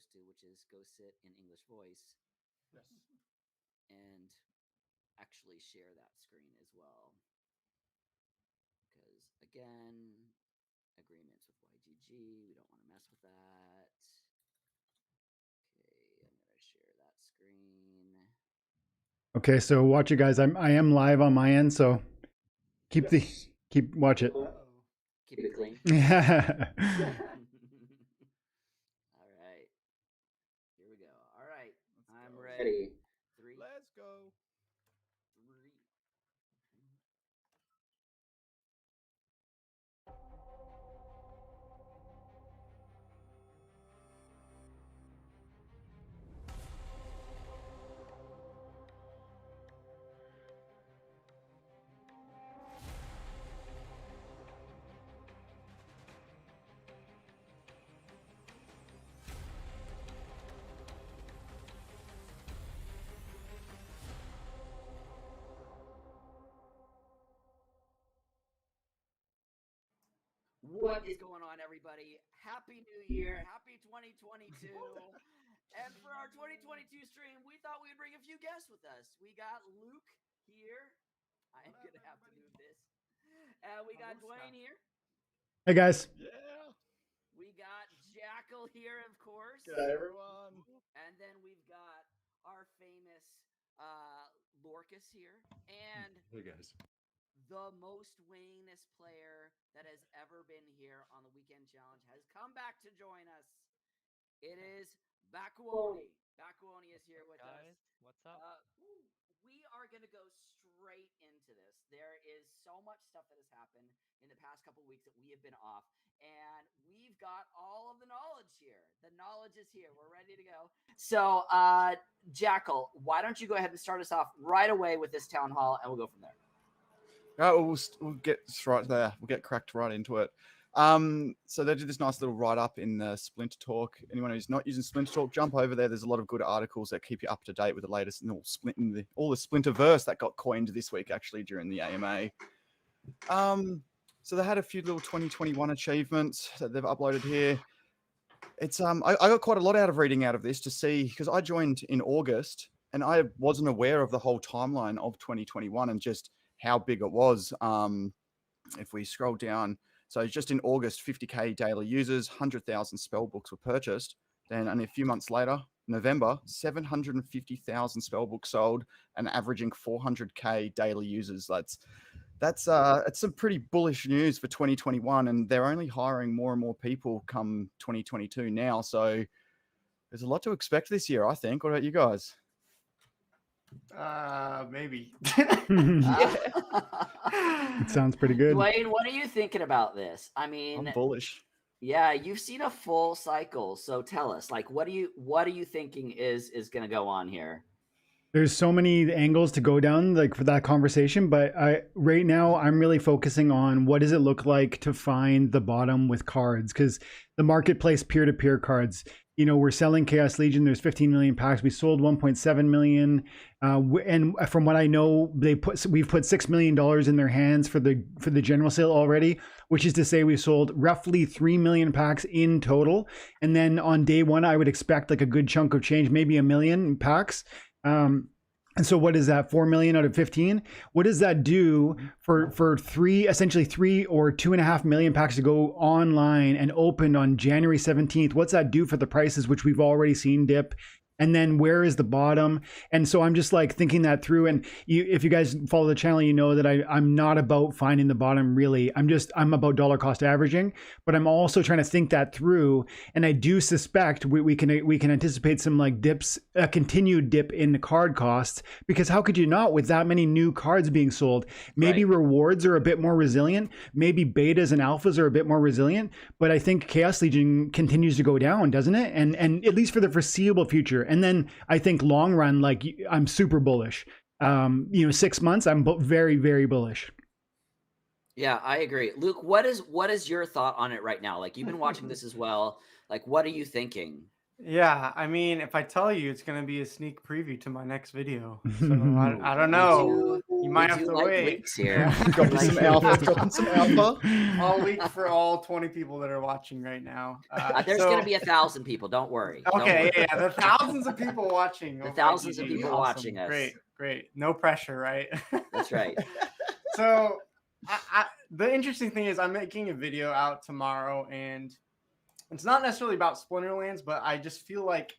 supposed to, which is go sit in English voice Yes. and actually share that screen as well. Because again, agreements with YGG, we don't want to mess with that. Okay, I'm gonna share that screen. Okay, so watch it, guys. I am live on my end, so keep watch it. Keep it clean. Yeah. All right, here we go. All right, I'm ready. 3. Let's go. 3. What is going on, everybody? Happy New Year. Happy 2022. And for our 2022 stream, we thought we'd bring a few guests with us. We got Luke here. I am going to have to move this. And we got Dwayne here. Hey, guys. Yeah. We got Jackal here, of course. G'day, everyone. And then we've got our famous Lorcus here. And Hey, guys. the most winningest player that has ever been here on the Weekend Challenge has come back to join us. It is Bakuoni. Bakuoni is here with us. What's up? We are going to go straight into this. There is so much stuff that has happened in the past couple weeks that we have been off, and we've got all of the knowledge here. The knowledge is here. We're ready to go. So, Jackal, why don't you go ahead and start us off right away with this town hall, and we'll go from there. We'll get right there. We'll get cracked right into it. So they did this nice little write-up in the Splinter Talk. Anyone who's not using Splinter Talk, jump over there. There's a lot of good articles that keep you up to date with the latest and all the Splinterverse that got coined this week, actually, during the AMA. So they had a few little 2021 achievements that they've uploaded here. It's I got quite a lot out of reading out of this to see, because I joined in August and I wasn't aware of the whole timeline of 2021 and just how big it was. If we scroll down, so just in August, 50k daily users, 100,000 spell books were purchased. Then only a few months later, November, 750,000 spell books sold and averaging 400k daily users. That's it's some pretty bullish news for 2021, and they're only hiring more and more people come 2022 now. So there's a lot to expect this year, I think. What about you guys? Maybe. It sounds pretty good. Dwayne, what are you thinking about this? I mean, I'm bullish. Yeah, you've seen a full cycle, so tell us, like, what are you thinking is going to go on here? There's so many angles to go down, like, for that conversation, but right now I'm really focusing on what does it look like to find the bottom with cards, because the marketplace peer-to-peer cards, you know, we're selling Chaos Legion. There's 15 million packs. We sold 1.7 million, and from what I know, we've put $6 million in their hands for the general sale already, which is to say we sold roughly 3 million packs in total. And then on day one, I would expect like a good chunk of change, maybe 1 million packs. And so what is that, 4 million out of 15? What does that do for essentially 3 or 2.5 million packs to go online and opened on January 17th? What's that do for the prices, which we've already seen dip? And then where is the bottom? And so I'm just like thinking that through. And if you guys follow the channel, you know that I'm not about finding the bottom really. I'm about dollar cost averaging, but I'm also trying to think that through. And I do suspect we can anticipate some like dips, a continued dip in the card costs, because how could you not with that many new cards being sold? Maybe rewards are a bit more resilient. Maybe betas and alphas are a bit more resilient, but I think Chaos Legion continues to go down, doesn't it? And at least for the foreseeable future. And then I think long run, like I'm super bullish. 6 months, I'm very, very bullish. Yeah, I agree. Luke, what is your thought on it right now? Like, you've been watching this as well. Like, what are you thinking? Yeah, I mean, if I tell you, it's going to be a sneak preview to my next video. So I don't We know. You might have do to like wait. leaks here. Yeah. We Dropping like some alpha. leaks. Dropping some alpha. I'll leak for all 20 people that are watching right now. There's So going to be 1,000 people. Don't worry. Don't okay, worry. yeah, the thousands of people watching. The over thousands of IGG. people Awesome. watching us. Great. No pressure, right? That's right. So the interesting thing is I'm making a video out tomorrow, and it's not necessarily about Splinterlands, but I just feel like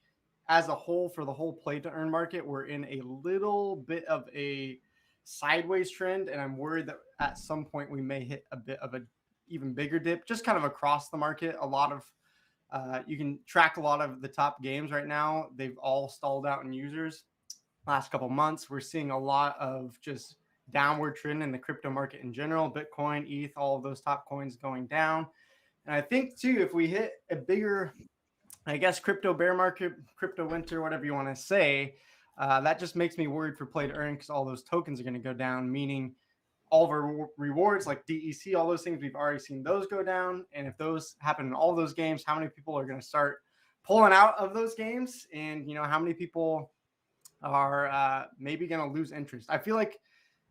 as a whole, for the whole play to earn market, we're in a little bit of a sideways trend, and I'm worried that at some point we may hit a bit of a even bigger dip, just kind of across the market. A lot of you can track a lot of the top games right now. They've all stalled out in users. Last couple months, we're seeing a lot of just downward trend in the crypto market in general. Bitcoin, ETH, all of those top coins going down. And I think too, if we hit a bigger, I guess, crypto bear market, crypto winter, whatever you want to say, that just makes me worried for play to earn, because all those tokens are going to go down, meaning all of our rewards like DEC, all those things, we've already seen those go down. And if those happen in all those games, how many people are going to start pulling out of those games? And, how many people are maybe going to lose interest? I feel like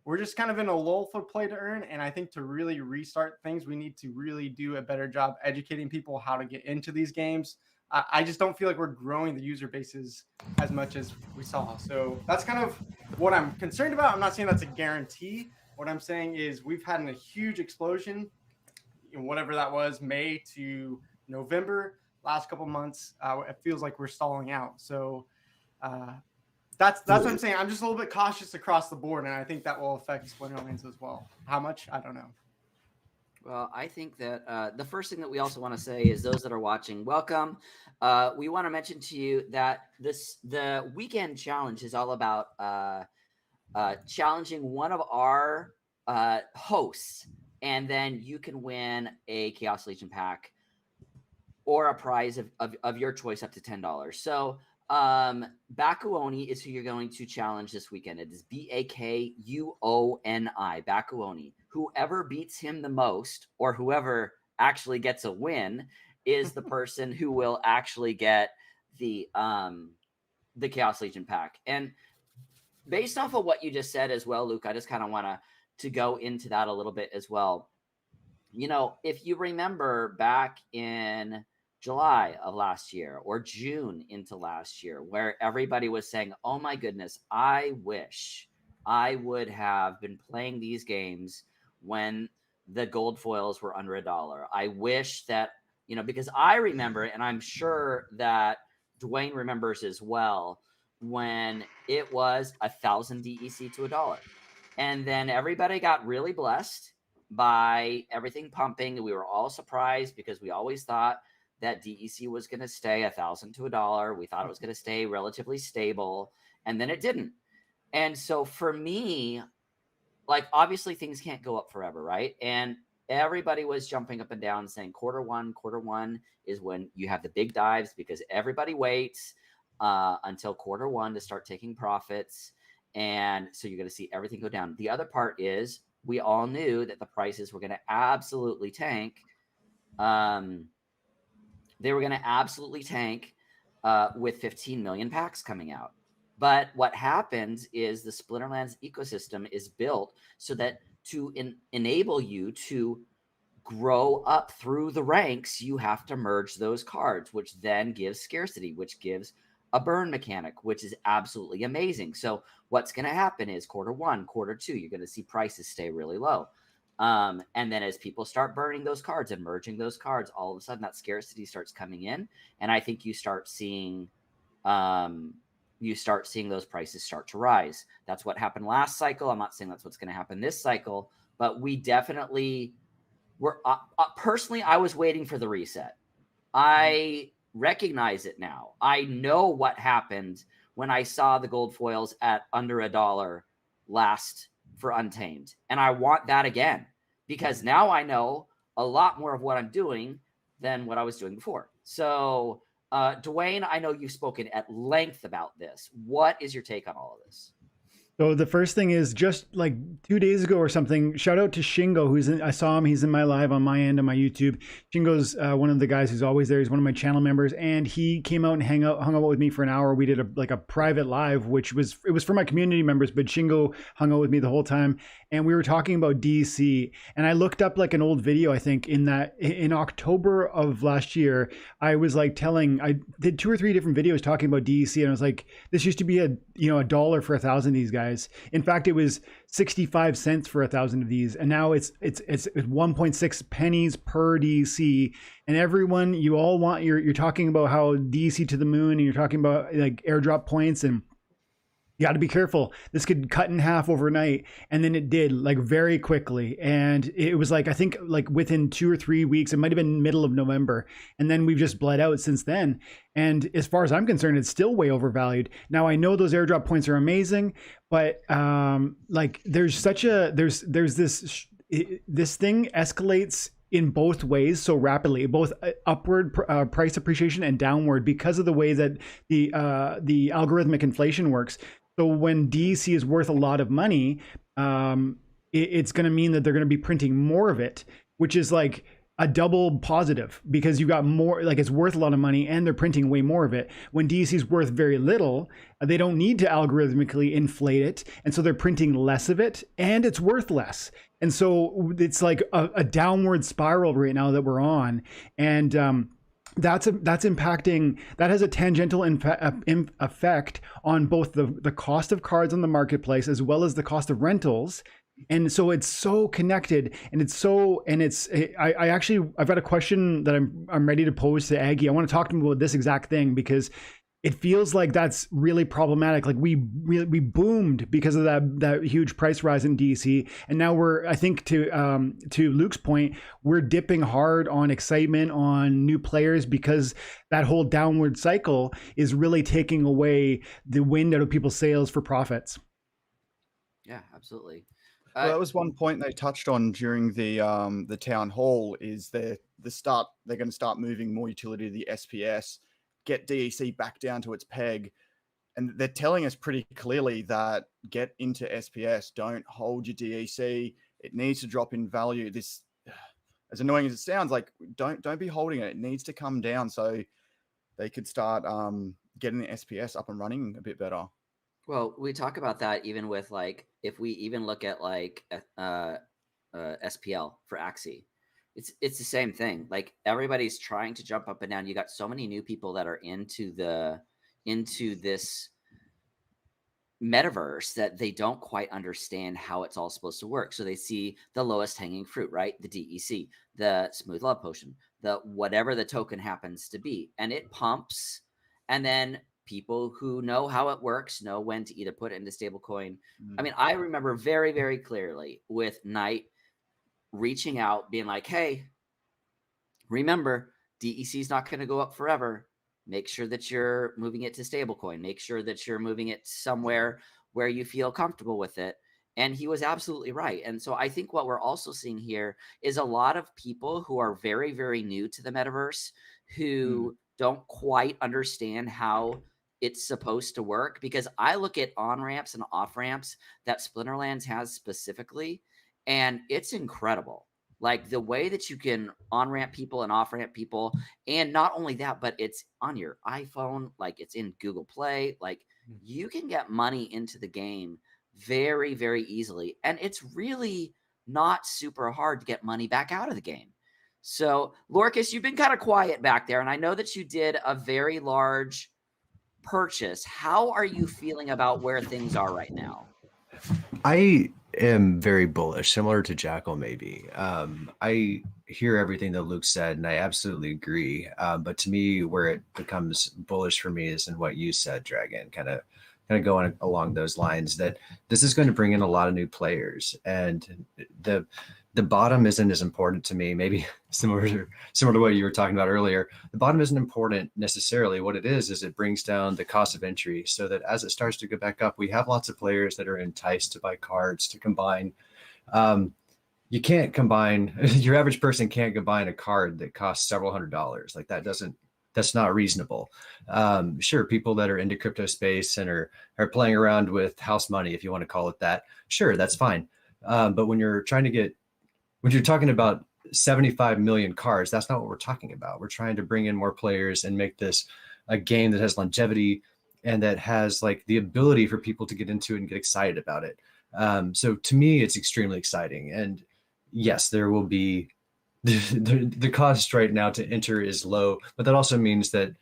we're just kind of in a lull for play to earn. And I think to really restart things, we need to really do a better job educating people how to get into these games. I just don't feel like we're growing the user bases as much as we saw. So that's kind of what I'm concerned about. I'm not saying that's a guarantee. What I'm saying is we've had a huge explosion, whatever that was, May to November, last couple months. It feels like we're stalling out. So that's what I'm saying. I'm just a little bit cautious across the board, and I think that will affect Splinterlands as well. How much? I don't know. Well, I think that the first thing that we also want to say is those that are watching, welcome. We want to mention to you that the weekend challenge is all about challenging one of our hosts, and then you can win a Chaos Legion pack or a prize of your choice up to $10. So Bakuoni is who you're going to challenge this weekend. It is Bakuoni, Bakuoni. Whoever beats him the most, or whoever actually gets a win, is the person who will actually get the Chaos Legion pack. And based off of what you just said as well, Luke, I just kind of want to go into that a little bit as well. If you remember back in July of last year or June into last year, where everybody was saying, oh my goodness, I wish I would have been playing these games when the gold foils were under $1. I wish that, because I remember, and I'm sure that Dwayne remembers as well, when it was 1,000 DEC to $1. And then everybody got really blessed by everything pumping. We were all surprised because we always thought that DEC was going to stay 1,000 to $1. We thought it was going to stay relatively stable, and then it didn't. And so for me, like, obviously things can't go up forever, right? And everybody was jumping up and down saying quarter one is when you have the big dives, because everybody waits until quarter one to start taking profits. And so you're going to see everything go down. The other part is we all knew that the prices were going to absolutely tank. They were going to absolutely tank with 15 million packs coming out. But what happens is the Splinterlands ecosystem is built so that to enable you to grow up through the ranks, you have to merge those cards, which then gives scarcity, which gives a burn mechanic, which is absolutely amazing. So what's going to happen is quarter one, quarter two, you're going to see prices stay really low. And then as people start burning those cards and merging those cards, all of a sudden that scarcity starts coming in. And I think you start seeing those prices start to rise. That's what happened last cycle. I'm not saying that's what's going to happen this cycle, but we definitely were, personally, I was waiting for the reset. I recognize it now. I know what happened when I saw the gold foils at under $1 last for Untamed. And I want that again, because now I know a lot more of what I'm doing than what I was doing before. So Dwayne, I know you've spoken at length about this. What is your take on all of this? So the first thing is just like 2 days ago or something. Shout out to Shingo, I saw him. He's in my live on my end on my YouTube. Shingo's one of the guys who's always there. He's one of my channel members, and he came out and hung out with me for an hour. We did a private live, which was for my community members, but Shingo hung out with me the whole time, and we were talking about DC. And I looked up like an old video. I think in October of last year, I was like I did 2 or 3 different videos talking about DC, and I was like, this used to be $1 for 1,000 of these guys. In fact, it was 65 cents for 1,000 of these, and now it's 1.6 pennies per DC. And everyone, you're talking about how DC to the moon, and you're talking about like airdrop points, and you got to be careful. This could cut in half overnight. And then it did, like, very quickly. And it was like, I think like within 2 or 3 weeks, it might've been middle of November. And then we've just bled out since then. And as far as I'm concerned, it's still way overvalued. Now I know those airdrop points are amazing, but like there's this thing escalates in both ways so rapidly, both upward price appreciation and downward, because of the way that the algorithmic inflation works. So when DEC is worth a lot of money, it's going to mean that they're going to be printing more of it, which is like a double positive, because you got more, like it's worth a lot of money and they're printing way more of it. When DEC is worth very little, they don't need to algorithmically inflate it. And so they're printing less of it and it's worth less. And so it's like a downward spiral right now that we're on. And that's impacting, that has a tangential effect on both the cost of cards on the marketplace as well as the cost of rentals. And so it's so connected, and I've got a question that I'm ready to pose to Aggie. I want to talk to him about this exact thing, because it feels like that's really problematic. Like we boomed because of that huge price rise in DC, and now I think to Luke's point, we're dipping hard on excitement on new players, because that whole downward cycle is really taking away the wind out of people's sails for profits. Yeah, absolutely. Well, that was one point they touched on during the town hall, is they're going to start moving more utility to the SPS, get DEC back down to its peg. And they're telling us pretty clearly that get into SPS, don't hold your DEC. It needs to drop in value. This, as annoying as it sounds, like don't be holding it. It needs to come down so they could start getting the SPS up and running a bit better. Well, we talk about that even with, like, if we even look at like SPL for Axie, it's the same thing. Like, everybody's trying to jump up and down. You got so many new people that are into this metaverse that they don't quite understand how it's all supposed to work. So they see the lowest hanging fruit, right? The DEC, the Smooth Love Potion, the whatever the token happens to be, and it pumps, and then people who know how it works know when to either put it into stablecoin. I mean, I remember very, very clearly with Knight reaching out, being like, hey, remember, DEC is not going to go up forever. Make sure that you're moving it to stablecoin. Make sure that you're moving it somewhere where you feel comfortable with it. And he was absolutely right. And so I think what we're also seeing here is a lot of people who are very, very new to the metaverse, who don't quite understand how it's supposed to work, because I look at on-ramps and off-ramps that Splinterlands has specifically, and it's incredible. Like, the way that you can on-ramp people and off-ramp people, and not only that, but it's on your iPhone, like it's in Google Play, like you can get money into the game very, very easily. And it's really not super hard to get money back out of the game. So, Lorcas, you've been kind of quiet back there, and I know that you did a very large purchase. How are you feeling about where things are right now? I am very bullish, similar to Jackal maybe. I hear everything that Luke said, and I absolutely agree. But to me, where it becomes bullish for me is in what you said, Dragon, kind of going along those lines, that this is going to bring in a lot of new players, and the bottom isn't as important to me. Maybe similar to what you were talking about earlier. The bottom isn't important necessarily. What it is it brings down the cost of entry, so that as it starts to go back up, we have lots of players that are enticed to buy cards to combine. You can't combine. Your average person can't combine a card that costs several $100s. Like, that doesn't that's not reasonable. Sure, people that are into crypto space and are playing around with house money, if you want to call it that, sure, that's fine. But when you're talking about 75 million cards, that's not what we're talking about. We're trying to bring in more players and make this a game that has longevity and that has like the ability for people to get into it and get excited about it. So to me, it's extremely exciting. And yes, there will be the cost right now to enter is low, but that also means that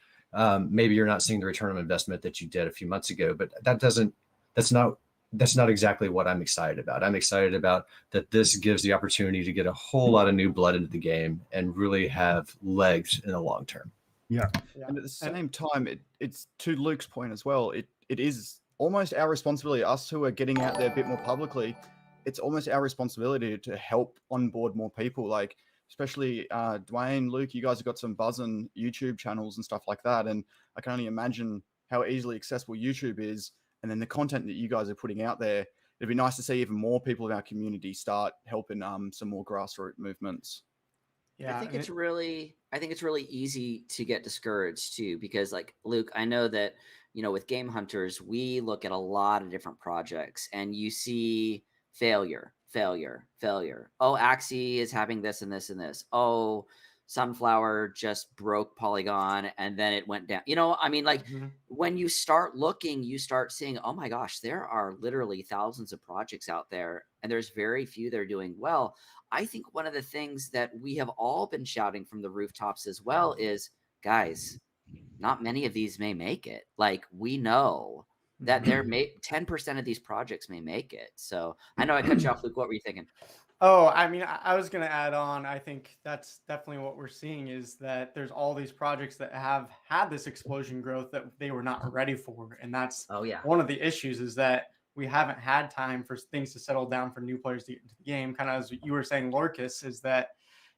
maybe you're not seeing the return on investment that you did a few months ago. But that's not exactly what I'm excited about. I'm excited about that this gives the opportunity to get a whole lot of new blood into the game and really have legs in the long term. Yeah. And at the same time, it's to Luke's point as well. It is almost our responsibility, us who are getting out there a bit more publicly. It's almost our responsibility to help onboard more people. Like, especially Dwayne, Luke, you guys have got some buzzing YouTube channels and stuff like that. And I can only imagine how easily accessible YouTube is. And then the content that you guys are putting out there, it'd be nice to see even more people in our community start helping some more grassroots movements. Yeah, I think it's really easy to get discouraged too, because like Luke, I know that, with Game Hunters, we look at a lot of different projects and you see failure. Oh, Axie is having this and this and this. Oh, Sunflower just broke Polygon and then it went down. When you start looking, you start seeing, oh my gosh, there are literally thousands of projects out there and there's very few that are doing well. I think one of the things that we have all been shouting from the rooftops as well is, guys, not many of these may make it. Like, we know that 10% of these projects may make it. So I know I cut you off, Luke. What were you thinking? Oh, I mean, I was going to add on. I think that's definitely what we're seeing is that there's all these projects that have had this explosion growth that they were not ready for. And that's one of the issues is that we haven't had time for things to settle down for new players to get into the game. Kind of as you were saying, Lorcas, is that,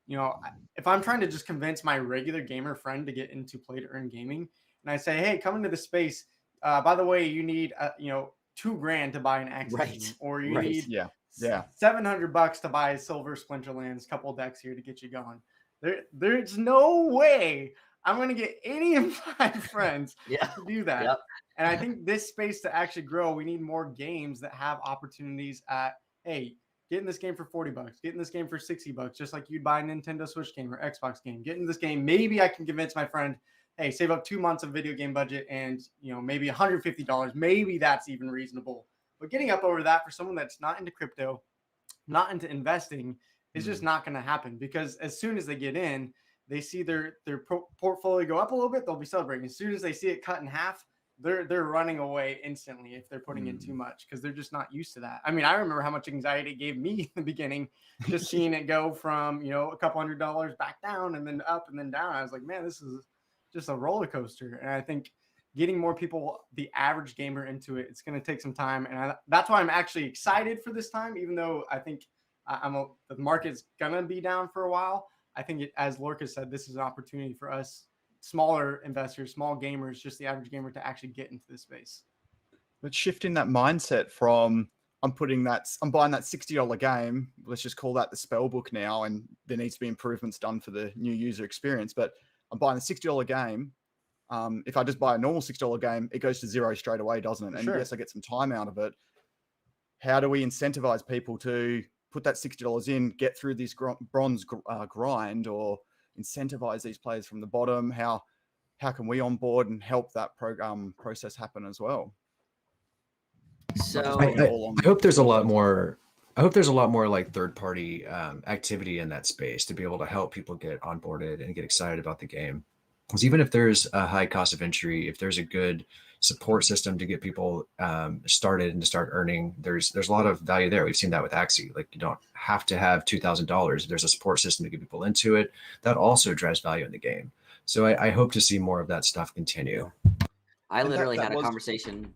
if I'm trying to just convince my regular gamer friend to get into play to earn gaming and I say, hey, come into the space. By the way, you need, $2,000 to buy an Axie, or you need $700 to buy a silver Splinterlands, couple decks here to get you going. There's no way I'm going to get any of my friends to do that. Yep. And I think this space to actually grow, we need more games that have opportunities at, hey, get in this game for $40, get in this game for $60, just like you'd buy a Nintendo Switch game or Xbox game. Get in this game. Maybe I can convince my friend, hey, save up 2 months of video game budget and, maybe $150. Maybe that's even reasonable. But getting up over that for someone that's not into crypto, not into investing, is just not going to happen, because as soon as they get in, they see their portfolio go up a little bit, they'll be celebrating. As soon as they see it cut in half, they're running away instantly if they're putting in too much, because they're just not used to that. I mean, I remember how much anxiety it gave me in the beginning, just seeing it go from, a couple $100 back down and then up and then down. I was like, man, this is just a roller coaster. And I think getting more people, the average gamer, into it, it's going to take some time. And that's why I'm actually excited for this time, even though I think the market's going to be down for a while. I think, as Lorca said, this is an opportunity for us, smaller investors, small gamers, just the average gamer, to actually get into this space. But shifting that mindset from, I'm buying that $60 game, let's just call that the spell book now, and there needs to be improvements done for the new user experience. But I'm buying a $60 game. If I just buy a normal $6 game, it goes to zero straight away, doesn't it? And yes, I get some time out of it. How do we incentivize people to put that $60 in, get through this bronze grind, or incentivize these players from the bottom? How can we onboard and help that process happen as well? So I hope there's a lot more. I hope there's a lot more like third-party activity in that space to be able to help people get onboarded and get excited about the game. Because even if there's a high cost of entry, if there's a good support system to get people started and to start earning, there's a lot of value there. We've seen that with Axie. Like, you don't have to have $2,000. There's a support system to get people into it. That also drives value in the game. So I hope to see more of that stuff continue. I literally had a conversation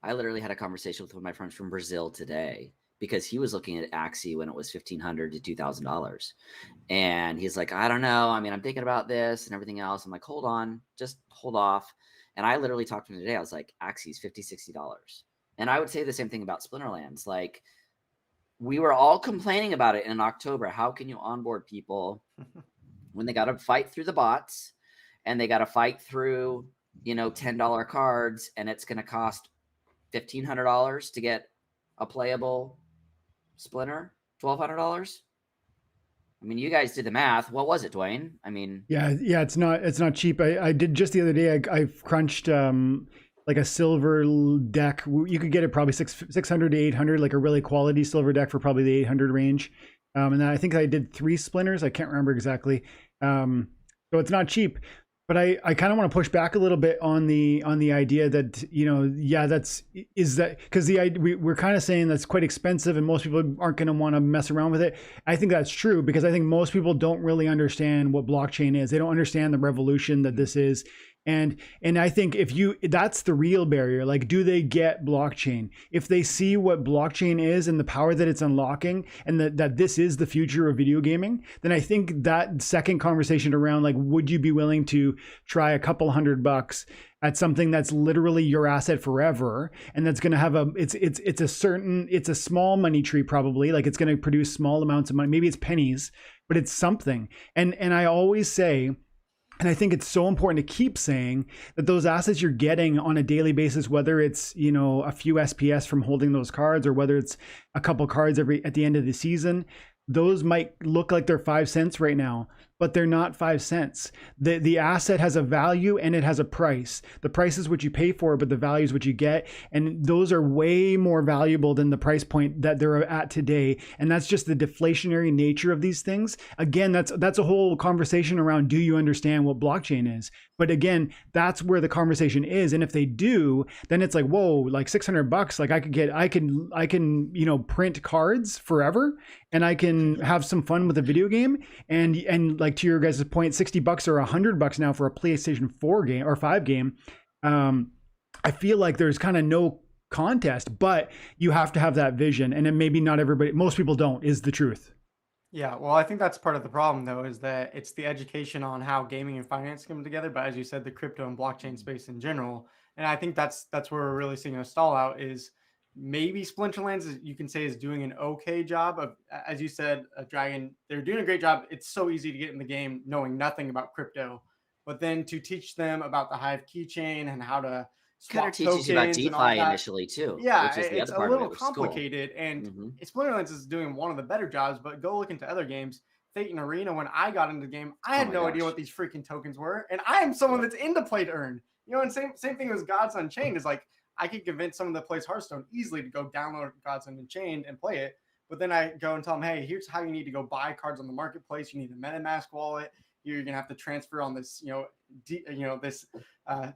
with one of my friends from Brazil today, because he was looking at Axie when it was $1,500 to $2,000. And he's like, I don't know. I mean, I'm thinking about this and everything else. I'm like, hold on, just hold off. And I literally talked to him today. I was like, Axie's $50, $60. And I would say the same thing about Splinterlands. Like, we were all complaining about it in October. How can you onboard people when they got to fight through the bots and they got to fight through, $10 cards, and it's going to cost $1,500 to get a playable Splinter, $1,200. I mean, you guys did the math. What was it, Dwayne? I mean, yeah, it's not cheap. I did just the other day. I crunched like a silver deck. You could get it probably 600 to 800, like a really quality silver deck for probably the 800 range. And then I think I did 3 splinters. I can't remember exactly. So it's not cheap. But I kind of want to push back a little bit on the idea that, because we're kind of saying that's quite expensive and most people aren't going to want to mess around with it. I think that's true because I think most people don't really understand what blockchain is. They don't understand the revolution that this is. And I think that's the real barrier. Like, do they get blockchain? If they see what blockchain is and the power that it's unlocking and that this is the future of video gaming, then I think that second conversation around, like, would you be willing to try a couple $100 at something that's literally your asset forever, and that's going to have it's a small money tree, probably, like it's going to produce small amounts of money. Maybe it's pennies, but it's something. And I always say, and I think it's so important to keep saying that those assets you're getting on a daily basis, whether it's, a few SPS from holding those cards or whether it's a couple cards at the end of the season, those might look like they're 5 cents right now, but they're not 5 cents. The asset has a value and it has a price. The price is what you pay for, but the value is what you get. And those are way more valuable than the price point that they're at today. And that's just the deflationary nature of these things. Again, that's a whole conversation around, do you understand what blockchain is? But again, that's where the conversation is. And if they do, then it's like, whoa, like $600, like I can print cards forever and I can have some fun with a video game. And like to your guys' point, $60 or $100 now for a PlayStation 4 game or 5 game. I feel like there's kind of no contest, but you have to have that vision. And then maybe not everybody, most people don't, is the truth. Yeah, well, I think that's part of the problem, though, is that it's the education on how gaming and finance come together. But as you said, the crypto and blockchain space in general, and I think that's where we're really seeing a stall out. Is maybe Splinterlands, you can say, is doing an okay job of, as you said, Dragon. They're doing a great job. It's so easy to get in the game knowing nothing about crypto, but then to teach them about the Hive keychain and how to kind of teaches you about DeFi initially too. Yeah, which is the it's other part a little of it, complicated, cool. and Mm-hmm. Splinterlands is doing one of the better jobs. But go look into other games. Fate and Arena, when I got into the game, I had no idea what these freaking tokens were, and I am someone that's into play to earn. And same thing as Gods Unchained is like, I could convince someone that plays Hearthstone easily to go download Gods Unchained and play it. But then I go and tell them, hey, here's how you need to go buy cards on the marketplace. You need a MetaMask wallet. You're gonna have to transfer on this, this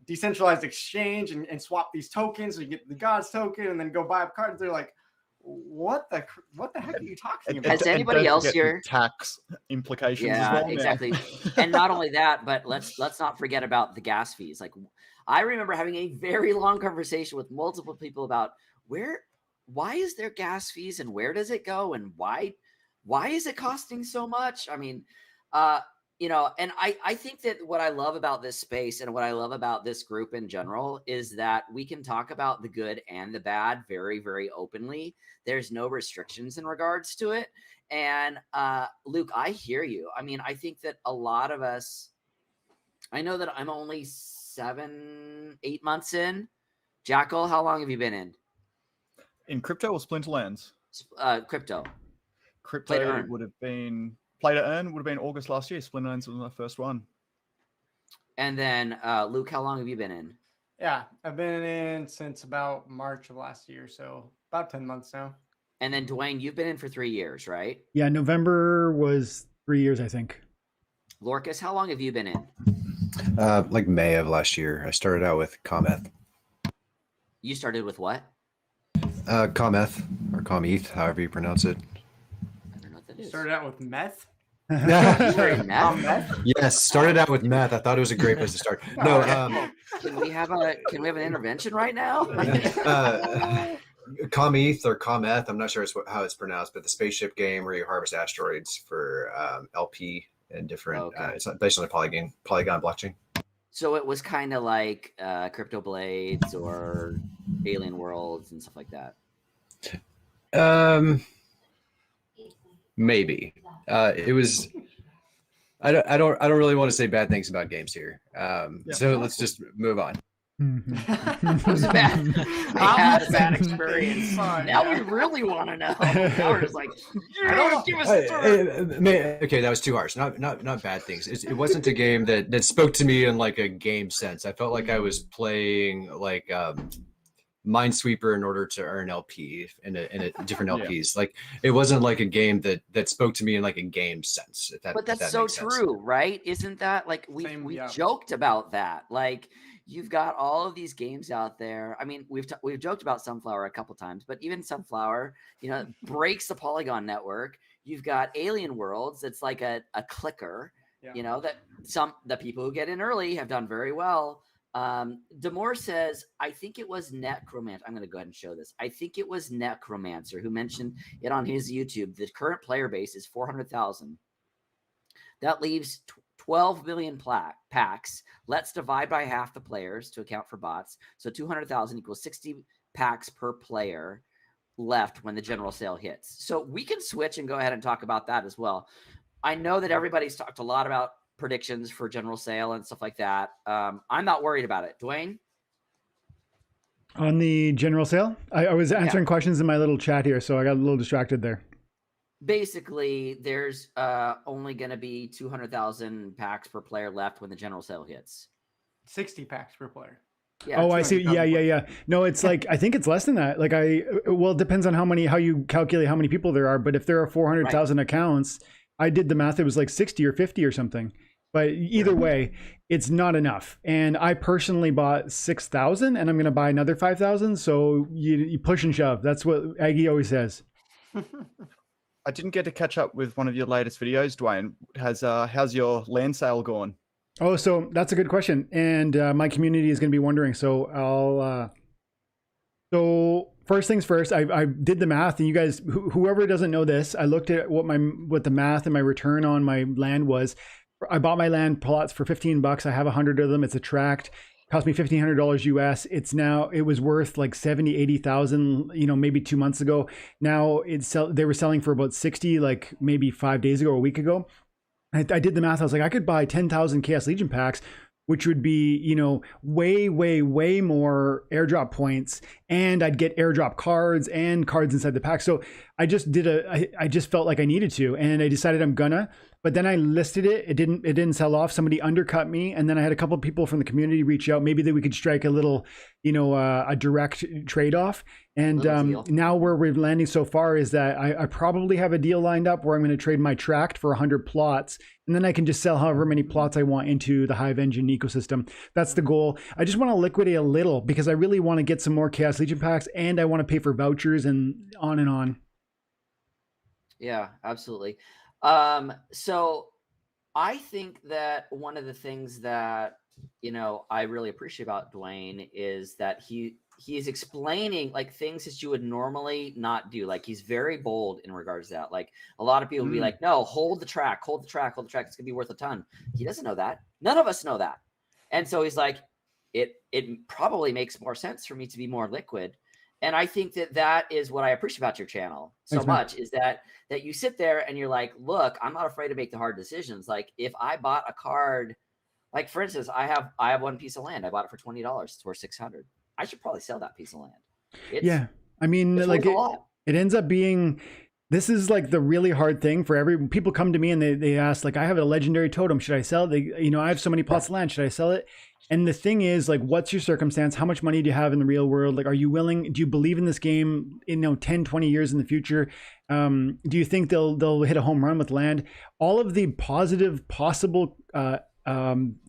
decentralized exchange and swap these tokens. So you get the Gods token and then go buy up cards. They're like, what the heck are you talking about? Has anybody else here tax implications? Yeah, as well exactly. And not only that, but let's not forget about the gas fees. Like, I remember having a very long conversation with multiple people about why is there gas fees and where does it go and why is it costing so much? I mean, and I think that what I love about this space and what I love about this group in general is that we can talk about the good and the bad very, very openly. There's no restrictions in regards to it. And Luke, I hear you. I mean, I think that a lot of us, I know that I'm only 7-8 months in. Jackal, how long have you been in? In crypto or Splinterlands? Crypto. Crypto would have been Play to Earn would have been August last year. Splinterlands was my first one. And then Luke, how long have you been in? Yeah, I've been in since about March of last year, so about 10 months now. And then Dwayne, you've been in for 3 years, right? Yeah, November was 3 years, I think. Lorcas, how long have you been in? Like May of last year. I started out with Cometh. You started with what? Cometh or Cometh, however you pronounce it. I don't know what that is. Started out with meth. Meth? Yes, started out with meth. I thought it was a great place to start. No, Can we have an intervention right now? Cometh or Cometh, I'm not sure how it's pronounced, but the spaceship game where you harvest asteroids for LP and different. It's not based on a Polygon blockchain. So it was kind of like Crypto Blades or Alien Worlds and stuff like that. Maybe it was. I don't really want to say bad things about games here. So let's just move on. It was bad. I had a bad experience. Now we really want to know. Now we're just like, give us a story. Okay, that was too harsh. Not bad things. It wasn't a game that spoke to me in like a game sense. I felt like I was playing like Minesweeper in order to earn LP in a different LPs. Like it wasn't like a game that spoke to me in like a game sense. But that's so true, right? Isn't that like we joked about that? Like you've got all of these games out there. I mean, we've joked about Sunflower a couple times, but even Sunflower, breaks the Polygon network. You've got Alien Worlds. It's like a clicker. Yeah. That the people who get in early have done very well. Demore says, I think it was Necromancer. I'm going to go ahead and show this. I think it was Necromancer who mentioned it on his YouTube. The current player base is 400,000. That leaves 12 million packs. Let's divide by half the players to account for bots. So 200,000 equals 60 packs per player left when the general sale hits. So we can switch and go ahead and talk about that as well. I know that everybody's talked a lot about predictions for general sale and stuff like that. I'm not worried about it. Dwayne? On the general sale? I was answering questions in my little chat here, so I got a little distracted there. Basically, there's only going to be 200,000 packs per player left when the general sale hits. 60 packs per player. Yeah, I see. Yeah. No, it's like, I think it's less than that. Like it depends on how you calculate how many people there are. But if there are 400,000 accounts, I did the math. It was like 60 or 50 or something. But either way, it's not enough. And I personally bought 6,000 and I'm going to buy another 5,000. So you push and shove. That's what Aggie always says. I didn't get to catch up with one of your latest videos, Dwayne. How's your land sale gone? Oh, so that's a good question. And my community is going to be wondering. So so first things first, I did the math, and you guys, whoever doesn't know this, I looked at what the math and my return on my land was. I bought my land plots for $15. I have 100 of them. It's a tract. It cost me $1,500 US. It was worth like 70, 80,000, maybe 2 months ago. Now they were selling for about 60, like maybe 5 days ago, a week ago. I did the math. I was like, I could buy 10,000 Chaos Legion packs, which would be, way, way, way more airdrop points. And I'd get airdrop cards and cards inside the pack. So I just I just felt like I needed to, and I decided I'm gonna. But then I listed it. It didn't sell off. Somebody undercut me. And then I had a couple of people from the community reach out. Maybe that we could strike a little, a direct trade-off. And now where we're landing so far is that I probably have a deal lined up where I'm going to trade my tract for 100 plots. And then I can just sell however many plots I want into the Hive Engine ecosystem. That's the goal. I just want to liquidate a little because I really want to get some more Chaos Legion packs, and I want to pay for vouchers and on and on. Yeah, absolutely. So I think that one of the things that, I really appreciate about Dwayne is that he's explaining like things that you would normally not do. Like he's very bold in regards to that. Like a lot of people would be like, no, hold the track. It's going to be worth a ton. He doesn't know that. None of us know that. And so he's like, it probably makes more sense for me to be more liquid. And I think that is what I appreciate about your channel so much, is that you sit there and you're like, look, I'm not afraid to make the hard decisions. Like if I bought a card, like for instance, I have one piece of land. I bought it for $20. It's worth $600. I should probably sell that piece of land. I mean, like it ends up being, this is like the really hard thing for people come to me and they ask, like, I have a legendary totem. Should I sell it? I have so many plots of land. Should I sell it? And the thing is, like, what's your circumstance? How much money do you have in the real world? Like, are you willing? Do you believe in this game, 10, 20 years in the future? Do you think they'll hit a home run with land? All of the positive possible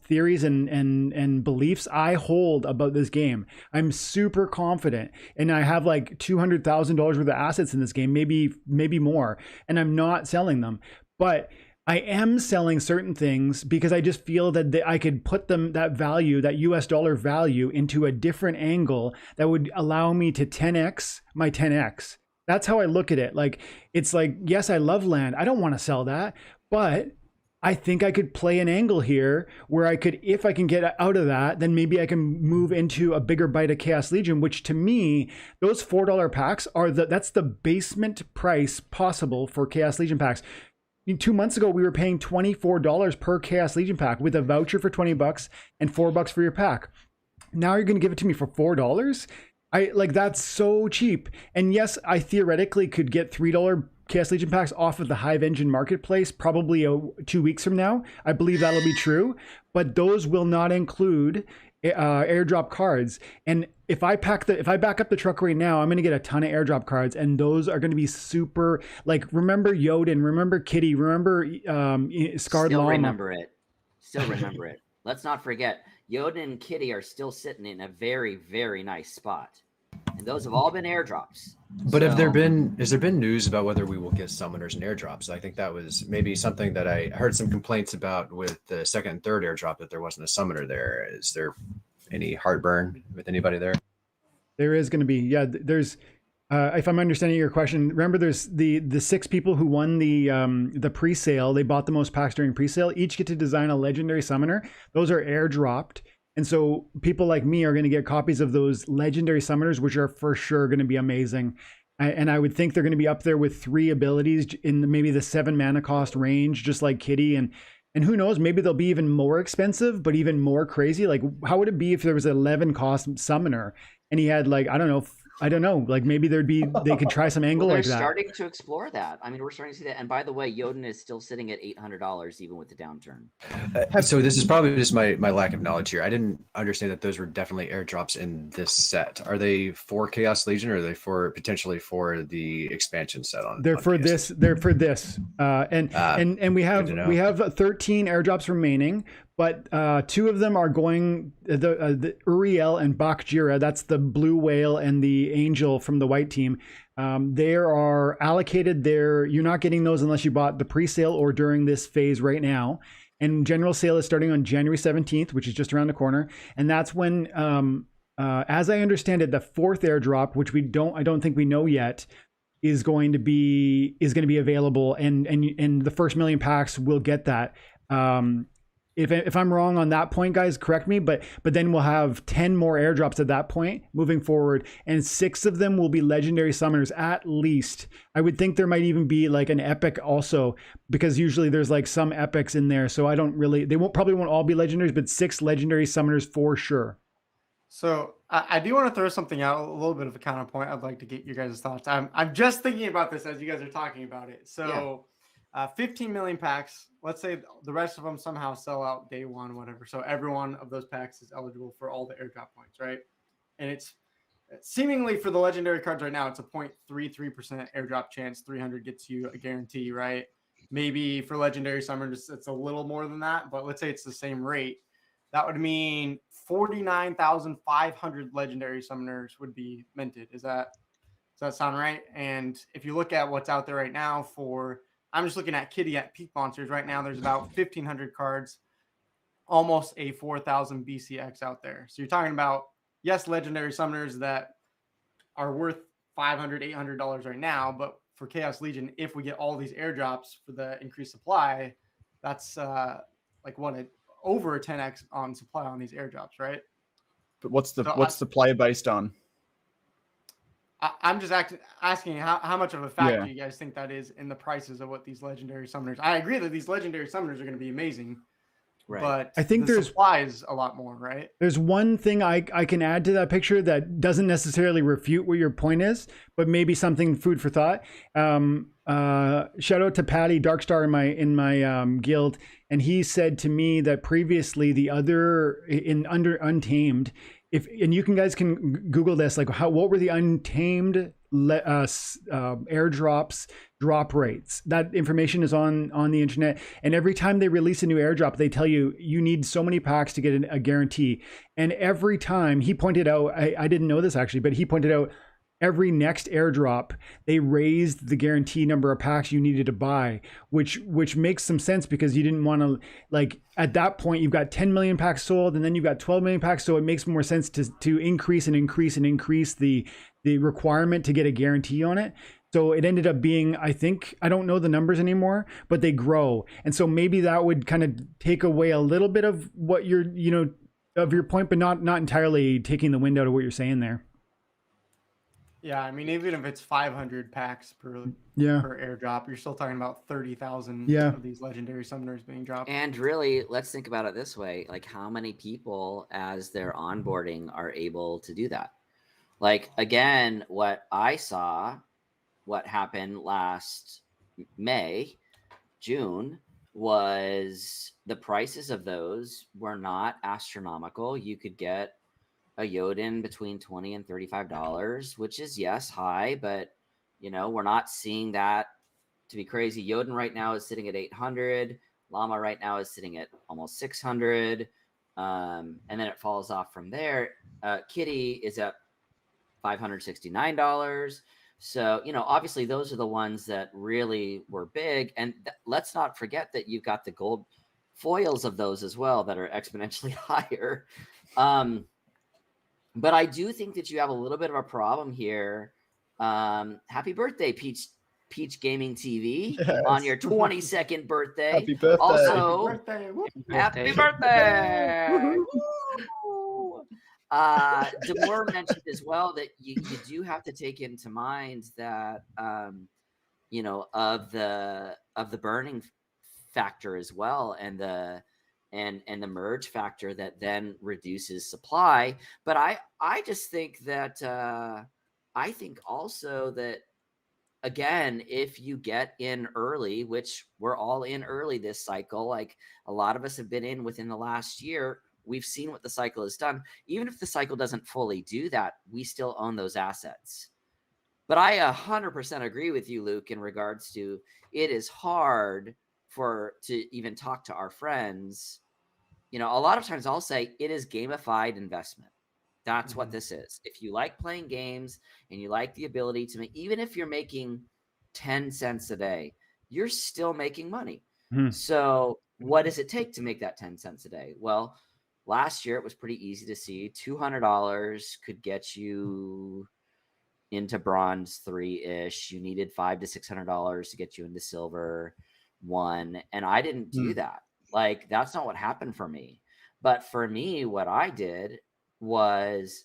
theories and beliefs I hold about this game, I'm super confident. And I have like $200,000 worth of assets in this game, maybe more. And I'm not selling them. But I am selling certain things because I just feel that I could put that value, that US dollar value, into a different angle that would allow me to 10x my 10x. That's how I look at it. Like, it's like, yes, I love land. I don't want to sell that, but I think I could play an angle here where I could, if I can get out of that, then maybe I can move into a bigger bite of Chaos Legion, which to me, those $4 packs that's the basement price possible for Chaos Legion packs. 2 months ago, we were paying $24 per Chaos Legion pack with a voucher for $20 and $4 for your pack. Now you're going to give it to me for $4? That's so cheap. And yes, I theoretically could get $3 Chaos Legion packs off of the Hive Engine marketplace probably 2 weeks from now. I believe that'll be true, but those will not include airdrop cards. And if I back up the truck right now, I'm going to get a ton of airdrop cards, and those are going to be super, like, remember Yoden, remember Kitty, remember Scarred Llama. Still remember it. Let's not forget, Yoden and Kitty are still sitting in a very, very nice spot. And those have all been airdrops. But has there been news about whether we will get summoners and airdrops? I think that was maybe something that I heard some complaints about with the second and third airdrop, that there wasn't a summoner there. Is there any heartburn with anybody there? There is going to be, yeah. There's, if I'm understanding your question, remember there's the 6 people who won the pre-sale. They bought the most packs during pre-sale. Each get to design a legendary summoner. Those are airdropped. And so people like me are going to get copies of those legendary summoners, which are for sure going to be amazing. And I would think they're going to be up there with 3 abilities in maybe the 7 mana cost range, just like Kitty. And who knows, maybe they'll be even more expensive, but even more crazy. Like, how would it be if there was an 11 cost summoner and he had, like, I don't know, like maybe they could try some angle like that. They're starting to explore that. I mean, we're starting to see that. And by the way, Yoden is still sitting at $800 even with the downturn. So this is probably just my lack of knowledge here. I didn't understand that those were definitely airdrops in this set. Are they for Chaos Legion, or are they potentially for the expansion set on? They're for this. They're for this. And we have 13 airdrops remaining. But 2 of them are going, the Uriel and Bakjira, that's the blue whale and the angel from the white team. They are allocated there. You're not getting those unless you bought the pre-sale or during this phase right now. And general sale is starting on January 17th, which is just around the corner. And that's when, as I understand it, the 4th airdrop, which I don't think we know yet, is going to be available. And the first 1 million packs will get that. If I'm wrong on that point, guys, correct me. But then we'll have 10 more airdrops at that point moving forward, and 6 of them will be legendary summoners at least. I would think there might even be like an epic also, because usually there's like some epics in there. So they probably won't all be legendaries, but 6 legendary summoners for sure. So I do want to throw something out, a little bit of a counterpoint. I'd like to get your guys' thoughts. I'm just thinking about this as you guys are talking about it. So. Yeah. 15 million packs. Let's say the rest of them somehow sell out day one, whatever. So every one of those packs is eligible for all the airdrop points, right? And it's seemingly for the legendary cards right now, it's a 0.33% airdrop chance. 300 gets you a guarantee, right? Maybe for legendary summoners, it's a little more than that, but let's say it's the same rate. That would mean 49,500 legendary summoners would be minted. Does that sound right? And if you look at what's out there right now I'm just looking at Kitty at Peak Monsters right now. There's about 1,500 cards, almost a 4,000 BCX out there. So you're talking about, yes, legendary summoners that are worth $500, $800 right now. But for Chaos Legion, if we get all these airdrops for the increased supply, that's over a 10x on supply on these airdrops, right? But what's the play based on? I'm just asking how much of a factor you guys think that is in the prices of what these legendary summoners. I agree that these legendary summoners are going to be amazing, right? But I think the supply is a lot more, right? There's one thing I can add to that picture that doesn't necessarily refute what your point is, but maybe something food for thought. Shout out to Patty Darkstar in my guild, and he said to me that previously the other under Untamed. And you guys can Google this, like what were the Untamed airdrops drop rates? That information is on the internet. And every time they release a new airdrop, they tell you need so many packs to get a guarantee. And every time he pointed out, I didn't know this actually, but he pointed out every next airdrop, they raised the guarantee number of packs you needed to buy, which makes some sense because you didn't want to, like, at that point, you've got 10 million packs sold and then you've got 12 million packs. So it makes more sense to increase the requirement to get a guarantee on it. So it ended up being, I think, I don't know the numbers anymore, but they grow. And so maybe that would kind of take away a little bit of what you're, of your point, but not entirely taking the wind out of what you're saying there. Yeah, I mean, even if it's 500 packs per Yeah. airdrop, you're still talking about 30,000 Yeah. of these legendary summoners being dropped. And really, let's think about it this way: like, how many people, as they're onboarding, are able to do that? Like, again, what I saw, what happened last May, June, was the prices of those were not astronomical. You could get a Yodin between $20 and $35, which is, yes, high, but we're not seeing that to be crazy. Yodin right now is sitting at 800. Llama right now is sitting at almost 600. And then it falls off from there. Kitty is at $569. So, obviously those are the ones that really were big. And let's not forget that you've got the gold foils of those as well that are exponentially higher. But I do think that you have a little bit of a problem here. Happy birthday, Peach Gaming TV, on your 22nd birthday. Happy birthday. Also, Happy birthday. Woo. happy birthday. Demore mentioned as well that you do have to take into mind that of the burning factor as well, and the merge factor that then reduces supply. But I just think that I think also that, again, if you get in early, which we're all in early this cycle, like a lot of us have been in within the last year, we've seen what the cycle has done. Even if the cycle doesn't fully do that, we still own those assets. But I 100% agree with you, Luke, in regards to it is hard to even talk to our friends. A lot of times I'll say it is gamified investment. That's what this is. If you like playing games and you like the ability to make, even if you're making 10 cents a day, you're still making money. So what does it take to make that 10 cents a day? Well, last year it was pretty easy to see. $200 could get you into bronze 3-ish. You needed $500 to $600 to get you into silver 1. And I didn't do that. Like, that's not what happened for me. But for me, what I did was,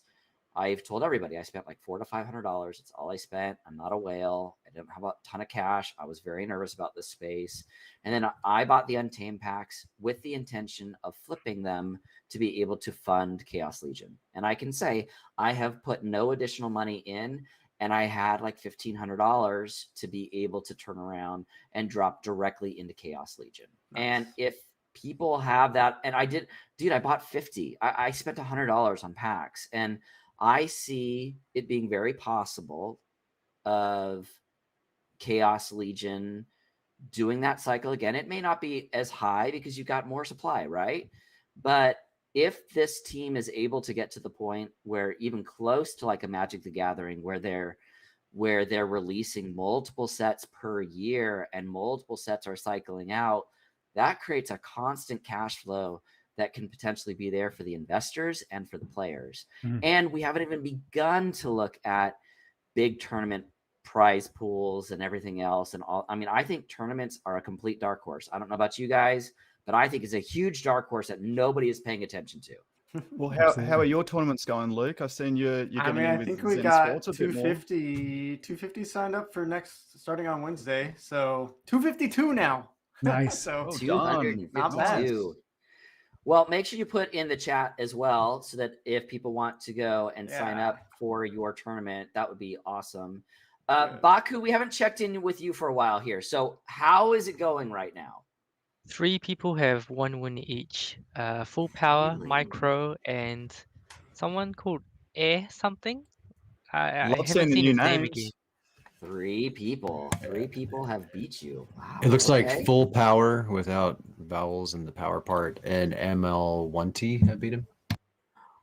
I've told everybody I spent like $400 to $500. It's all I spent. I'm not a whale. I didn't have a ton of cash. I was very nervous about this space. And then I bought the Untamed packs with the intention of flipping them to be able to fund Chaos Legion. And I can say I have put no additional money in, and I had like $1,500 to be able to turn around and drop directly into Chaos Legion. Nice. And if people have that, and I bought 50. I spent $100 on packs, and I see it being very possible of Chaos Legion doing that cycle again. It may not be as high because you've got more supply, right? But if this team is able to get to the point where even close to like a Magic the Gathering, where they're releasing multiple sets per year and multiple sets are cycling out, that creates a constant cash flow that can potentially be there for the investors and for the players. And we haven't even begun to look at big tournament prize pools and everything else. And all, I mean, I think tournaments are a complete dark horse. I don't know about you guys, but I think it's a huge dark horse that nobody is paying attention to. Well, how are your tournaments going, Luke? I've seen you're getting in with I think we Zen got Sports a bit more. 250 signed up for starting on Wednesday. So 252 now. Nice. So 252. not bad. Well, make sure you put in the chat as well, so that if people want to go and sign up for your tournament, that would be awesome. Baku, we haven't checked in with you for a while here. So how is it going right now? 3 people have 1 win each. Full Power, Really? Micro, and someone called Air something. I Love haven't seeing the seen new his name names. again. 3 people. 3 people have beat you. Wow. It looks like Full Power without vowels in the power part, and ML1T have beat him.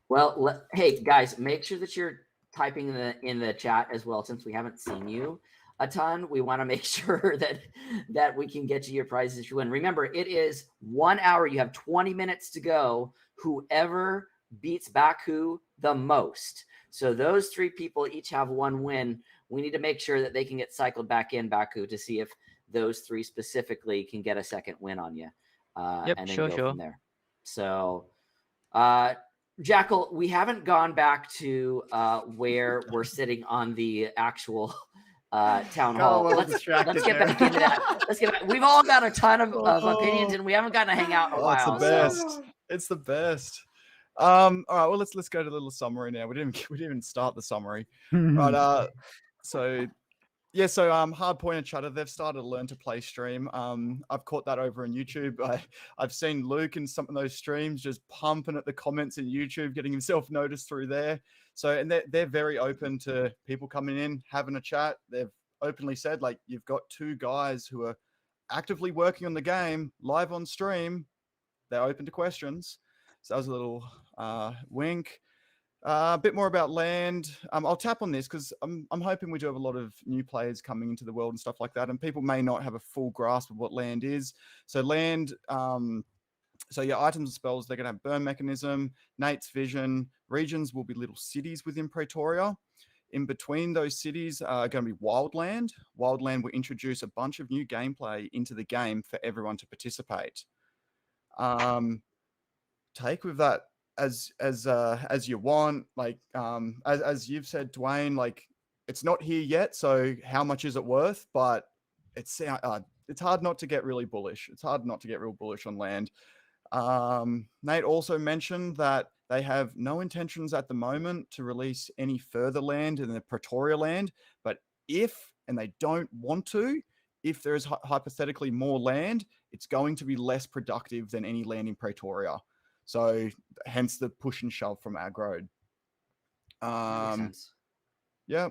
Well, hey guys, make sure that you're typing in the chat as well, since we haven't seen you a ton. We want to make sure that we can get you your prizes if you win. Remember, it is 1 hour. You have 20 minutes to go. Whoever beats Baku the most. So those 3 people each have 1 win. We need to make sure that they can get cycled back in, Baku, to see if those 3 specifically can get a second win on you. Yep, and then sure. from there. So Jackal, we haven't gone back to where we're sitting on the actual town Got a hall. little Let's distracted get there. back into that. Let's get back. We've all got a ton of opinions, and we haven't gotten to hang out in a Oh, it's the while. best. So It's the best. All right. Well, let's go to a little summary now. We didn't even start the summary. Right. So yeah, so Hardpoint and Chutter, they've started to learn to play stream. I've caught that over on YouTube. I've seen Luke in some of those streams just pumping at the comments in YouTube, getting himself noticed through there. So, and they're very open to people coming in, having a chat. They've openly said, like, you've got two guys who are actively working on the game live on stream. They're open to questions. So that was a little wink. A bit more about land. I'll tap on this because I'm hoping we do have a lot of new players coming into the world and stuff like that, and people may not have a full grasp of what land is. So land, so your items and spells, they're going to have burn mechanism, Nate's vision. Regions will be little cities within Pretoria. In between those cities are going to be wildland. Wildland will introduce a bunch of new gameplay into the game for everyone to participate. Take with that as you want, like as you've said, Dwayne, like it's not here yet, so how much is it worth? But it's hard not to get really bullish. It's hard not to get real bullish on land. Nate also mentioned that they have no intentions at the moment to release any further land in the Pretoria land, but and they don't want to, if there is hypothetically more land, it's going to be less productive than any land in Pretoria. So hence the push and shove from Aggroed. makes sense. Yeah.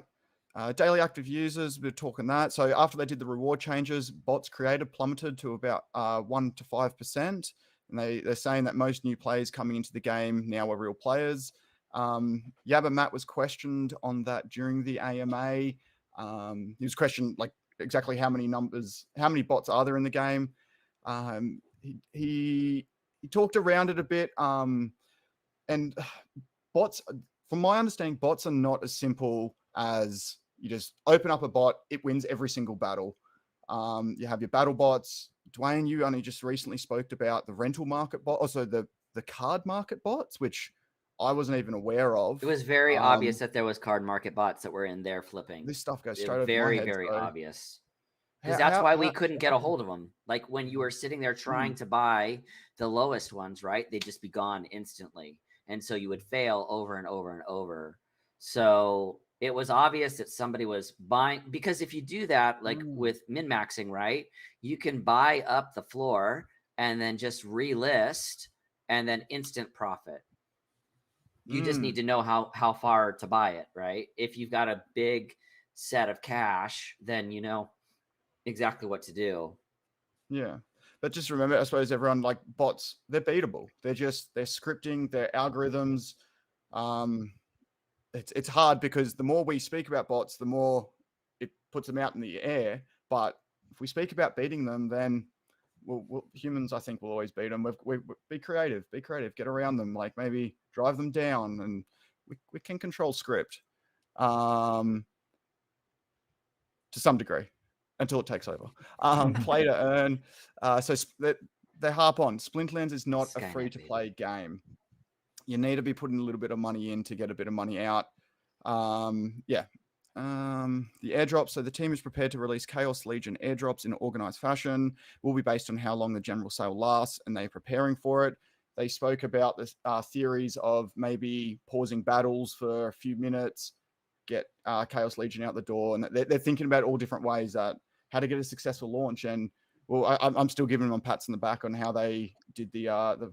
Daily active users, we're talking that. So after they did the reward changes, bots created plummeted to about 1 to 5%. And they're saying that most new players coming into the game now are real players. Yabba Matt was questioned on that during the AMA. He was questioned like exactly how many bots are there in the game. He talked around it a bit. And bots, from my understanding, bots are not as simple as you just open up a bot, it wins every single battle. You have your battle bots. Dwayne, you only just recently spoke about the rental market bot, also the card market bots, which I wasn't even aware of. It was very obvious that there was card market bots that were in there flipping. This stuff goes straight over very, my head. very So obvious. Because that's why we couldn't get a hold of them. Like when you were sitting there trying to buy the lowest ones, right? They'd just be gone instantly. And so you would fail over and over and over. So it was obvious that somebody was buying, because if you do that, like with min-maxing, right? You can buy up the floor and then just relist and then instant profit. You just need to know how far to buy it, right? If you've got a big set of cash, then you know exactly what to do. Yeah. But just remember, I suppose everyone, like bots, they're beatable. They're scripting, their algorithms. It's hard because the more we speak about bots, the more it puts them out in the air. But if we speak about beating them, then humans, I think, will always beat them. We be creative, get around them, like maybe drive them down, and we can control script to some degree until it takes over. Play to earn. So they harp on. Splinterlands is not a free-to-play game. You need to be putting a little bit of money in to get a bit of money out. The airdrops. So the team is prepared to release Chaos Legion airdrops in an organized fashion. Will be based on how long the general sale lasts, and they're preparing for it. They spoke about the theories of maybe pausing battles for a few minutes, get Chaos Legion out the door, and they're thinking about all different ways that how to get a successful launch. And well, I'm still giving them pats on the back on how they did the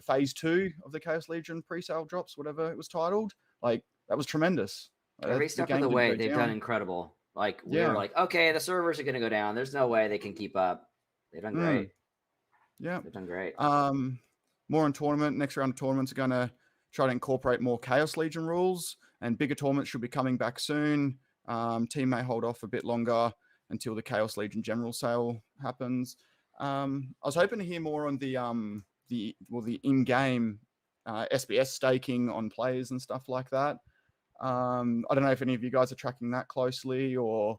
phase 2 of the Chaos Legion pre-sale drops, whatever it was titled. Like that was tremendous. Every step of the way, they've done incredible. Like we were like, okay, the servers are going to go down. There's no way they can keep up. They've done great. Yeah, they've done great. More on tournament. Next round of tournaments are going to try to incorporate more Chaos Legion rules, and bigger tournaments should be coming back soon. Team may hold off a bit longer until the Chaos Legion general sale happens. I was hoping to hear more on the in-game SBS staking on players and stuff like that. I don't know if any of you guys are tracking that closely, or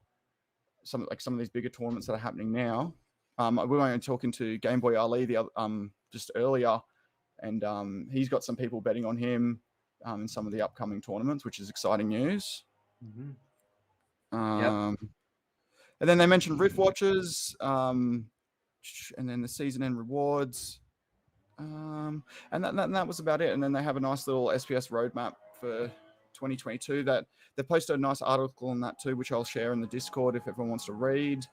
some of these bigger tournaments that are happening now. We were talking to Game Boy Ali just earlier, and he's got some people betting on him in some of the upcoming tournaments, which is exciting news. And then they mentioned Rift Watchers, and then the season end rewards, and that was about it. And then they have a nice little SPS roadmap for 2022 that they posted a nice article on that too, which I'll share in the Discord if everyone wants to read.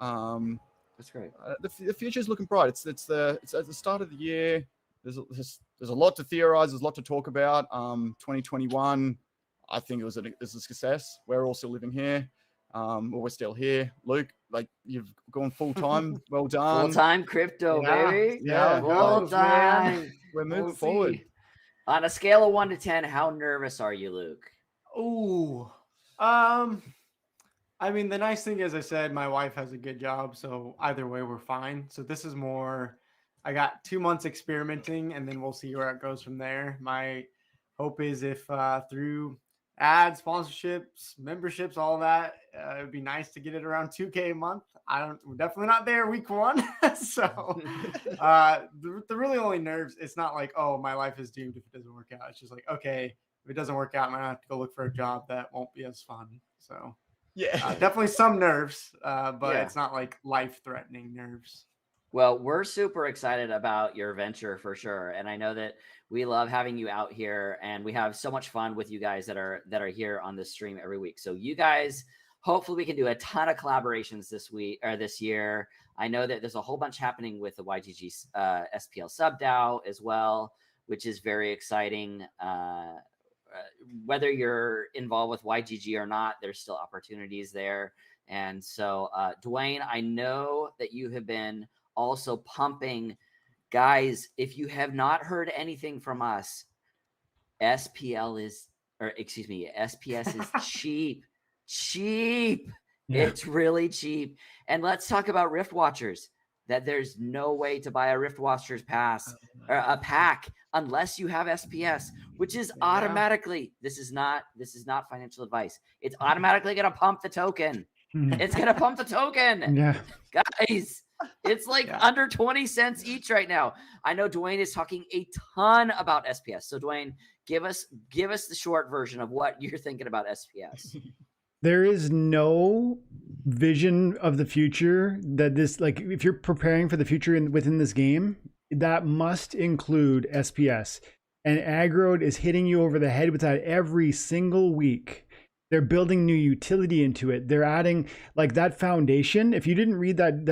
That's great. The future is looking bright. It's at the start of the year. There's a lot to theorize. There's a lot to talk about. 2021, I think it was a success. We're all still living here. We're still here. Luke, like, you've gone full time. Well done. Full time crypto, baby. Yeah, full time. We're moving forward. On a scale of 1 to 10, how nervous are you, Luke? Ooh. I mean, the nice thing is, I said my wife has a good job, so either way we're fine. So this is more, I got 2 months experimenting, and then we'll see where it goes from there. My hope is if through ads, sponsorships, memberships, all that, it would be nice to get it around 2K a month. We're definitely not there week 1. So the really only nerves, it's not like, oh, my life is doomed if it doesn't work out. It's just like, okay, if it doesn't work out, I'm gonna have to go look for a job that won't be as fun. So definitely some nerves, but it's not like life-threatening nerves. Well, we're super excited about your venture for sure, and I know that we love having you out here, and we have so much fun with you guys that are here on this stream every week. So you guys, hopefully we can do a ton of collaborations this week or this year. I know that there's a whole bunch happening with the YGG SPL sub DAO as well, which is very exciting. Whether you're involved with YGG or not, there's still opportunities there. And so, Dwayne, I know that you have been also pumping. Guys, if you have not heard anything from us, SPS is cheap. Yeah. It's really cheap. And let's talk about Rift Watchers. That there's no way to buy a Rift Watchers pass or a pack unless you have SPS, which is automatically, this is not financial advice. It's automatically going to pump the token. It's going to pump the token. Yeah. Guys, it's like under 20 cents each right now. I know Dwayne is talking a ton about SPS. So Dwayne, give us the short version of what you're thinking about SPS. There is no vision of the future that this, like, if you're preparing for the future within this game, that must include SPS. And Aggroed is hitting you over the head with that every single week. They're building new utility into it. They're adding, like, that foundation. If you didn't read that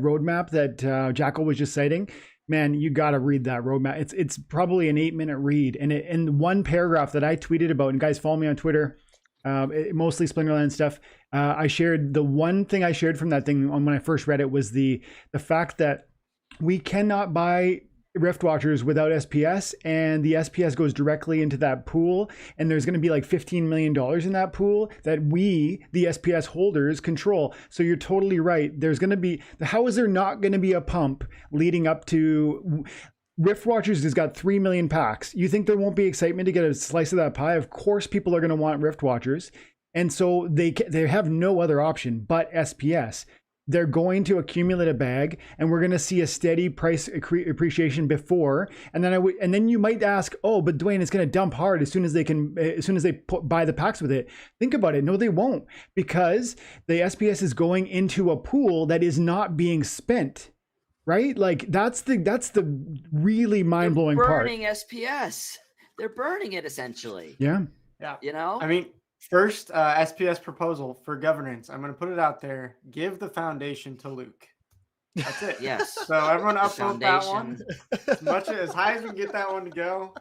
roadmap that Jackal was just citing, man, you got to read that roadmap. It's probably an 8-minute read. And in one paragraph that I tweeted about, and guys, follow me on Twitter, mostly Splinterlands stuff. I shared the one thing I shared from that thing when I first read it was the fact that we cannot buy Rift Watchers without SPS, and the SPS goes directly into that pool, and there's going to be like $15 million in that pool that we, the SPS holders, control. So you're totally right. There's going to be, how is there not going to be a pump leading up to Rift Watchers has got 3 million packs. You think there won't be excitement to get a slice of that pie? Of course, people are going to want Rift Watchers. And so they have no other option but SPS. They're going to accumulate a bag, and we're going to see a steady price appreciation before. And then you might ask, oh, but Dwayne, it's going to dump hard as soon as they buy the packs with it. Think about it. No, they won't, because the SPS is going into a pool that is not being spent. Right? Like that's the really mind-blowing part. Burning SPS. They're burning it essentially. Yeah. Yeah. You know? I mean, first SPS proposal for governance. I'm going to put it out there. Give the foundation to Luke. That's it. Yes. So everyone upvote that one. As high as we can get that one to go.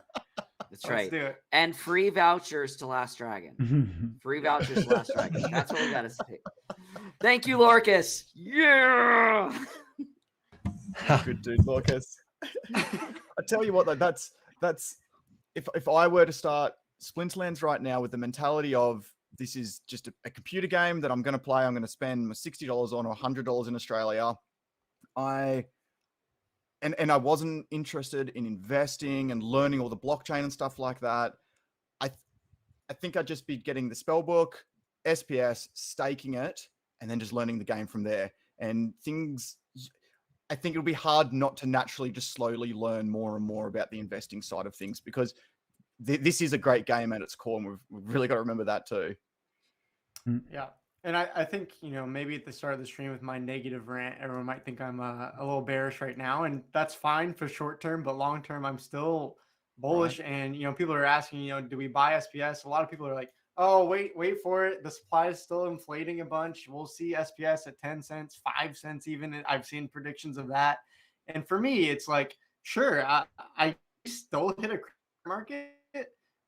That's right. Let's do it. And free vouchers to Last Dragon. Free vouchers to Last Dragon. That's what we got to say. Thank you, Lorcas. Yeah. Good dude, Lucas. I tell you what, though, that's if I were to start Splinterlands right now with the mentality of this is just a computer game that I'm going to play, I'm going to spend my $60 on or $100 in Australia. I wasn't interested in investing and learning all the blockchain and stuff like that. I think I'd just be getting the spellbook, SPS, staking it, and then just learning the game from there. And things. I think it'll be hard not to naturally just slowly learn more and more about the investing side of things, because this is a great game at its core, and we've really got to remember that too. Yeah. And I think, maybe at the start of the stream with my negative rant, everyone might think I'm a little bearish right now, and that's fine for short term, but long term, I'm still bullish. Right. And, people are asking, do we buy SPS? A lot of people are like, oh, wait for it. The supply is still inflating a bunch. We'll see SPS at 10 cents, 5 cents even. I've seen predictions of that. And for me, it's like, sure, I still hit a market.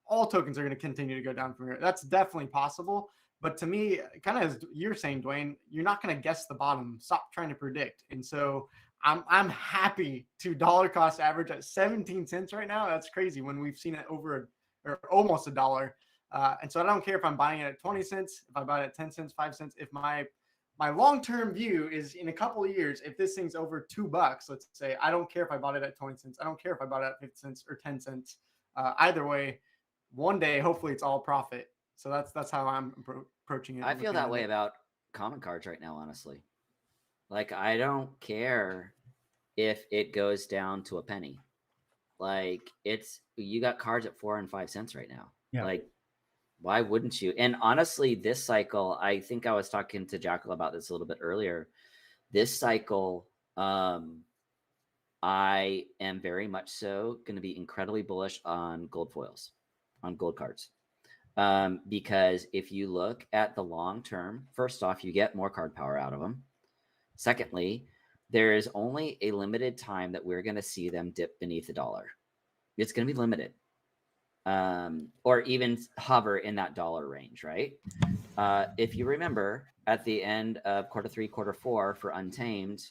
All tokens are going to continue to go down from here. That's definitely possible. But to me, kind of as you're saying, Dwayne, you're not going to guess the bottom. Stop trying to predict. And so I'm happy to dollar cost average at 17 cents right now. That's crazy when we've seen it over or almost $1. And so I don't care if I'm buying it at 20 cents, if I buy it at 10 cents, 5 cents. If my long-term view is in a couple of years, if this thing's over $2, let's say, I don't care if I bought it at 20 cents. I don't care if I bought it at 50 cents or 10 cents. Either way, one day, hopefully it's all profit. So that's how I'm approaching it. I feel that way about common cards right now, honestly. Like, I don't care if it goes down to a penny. Like, you got cards at 4 and 5 cents right now. Yeah. Like, why wouldn't you? And honestly, this cycle, I think I was talking to Jackal about this a little bit earlier. This cycle, I am very much so going to be incredibly bullish on gold foils, on gold cards. Because if you look at the long term, first off, you get more card power out of them. Secondly, there is only a limited time that we're going to see them dip beneath $1. It's going to be limited, or even hover in that dollar range, right? If you remember, at the end of Q3, Q4 for Untamed,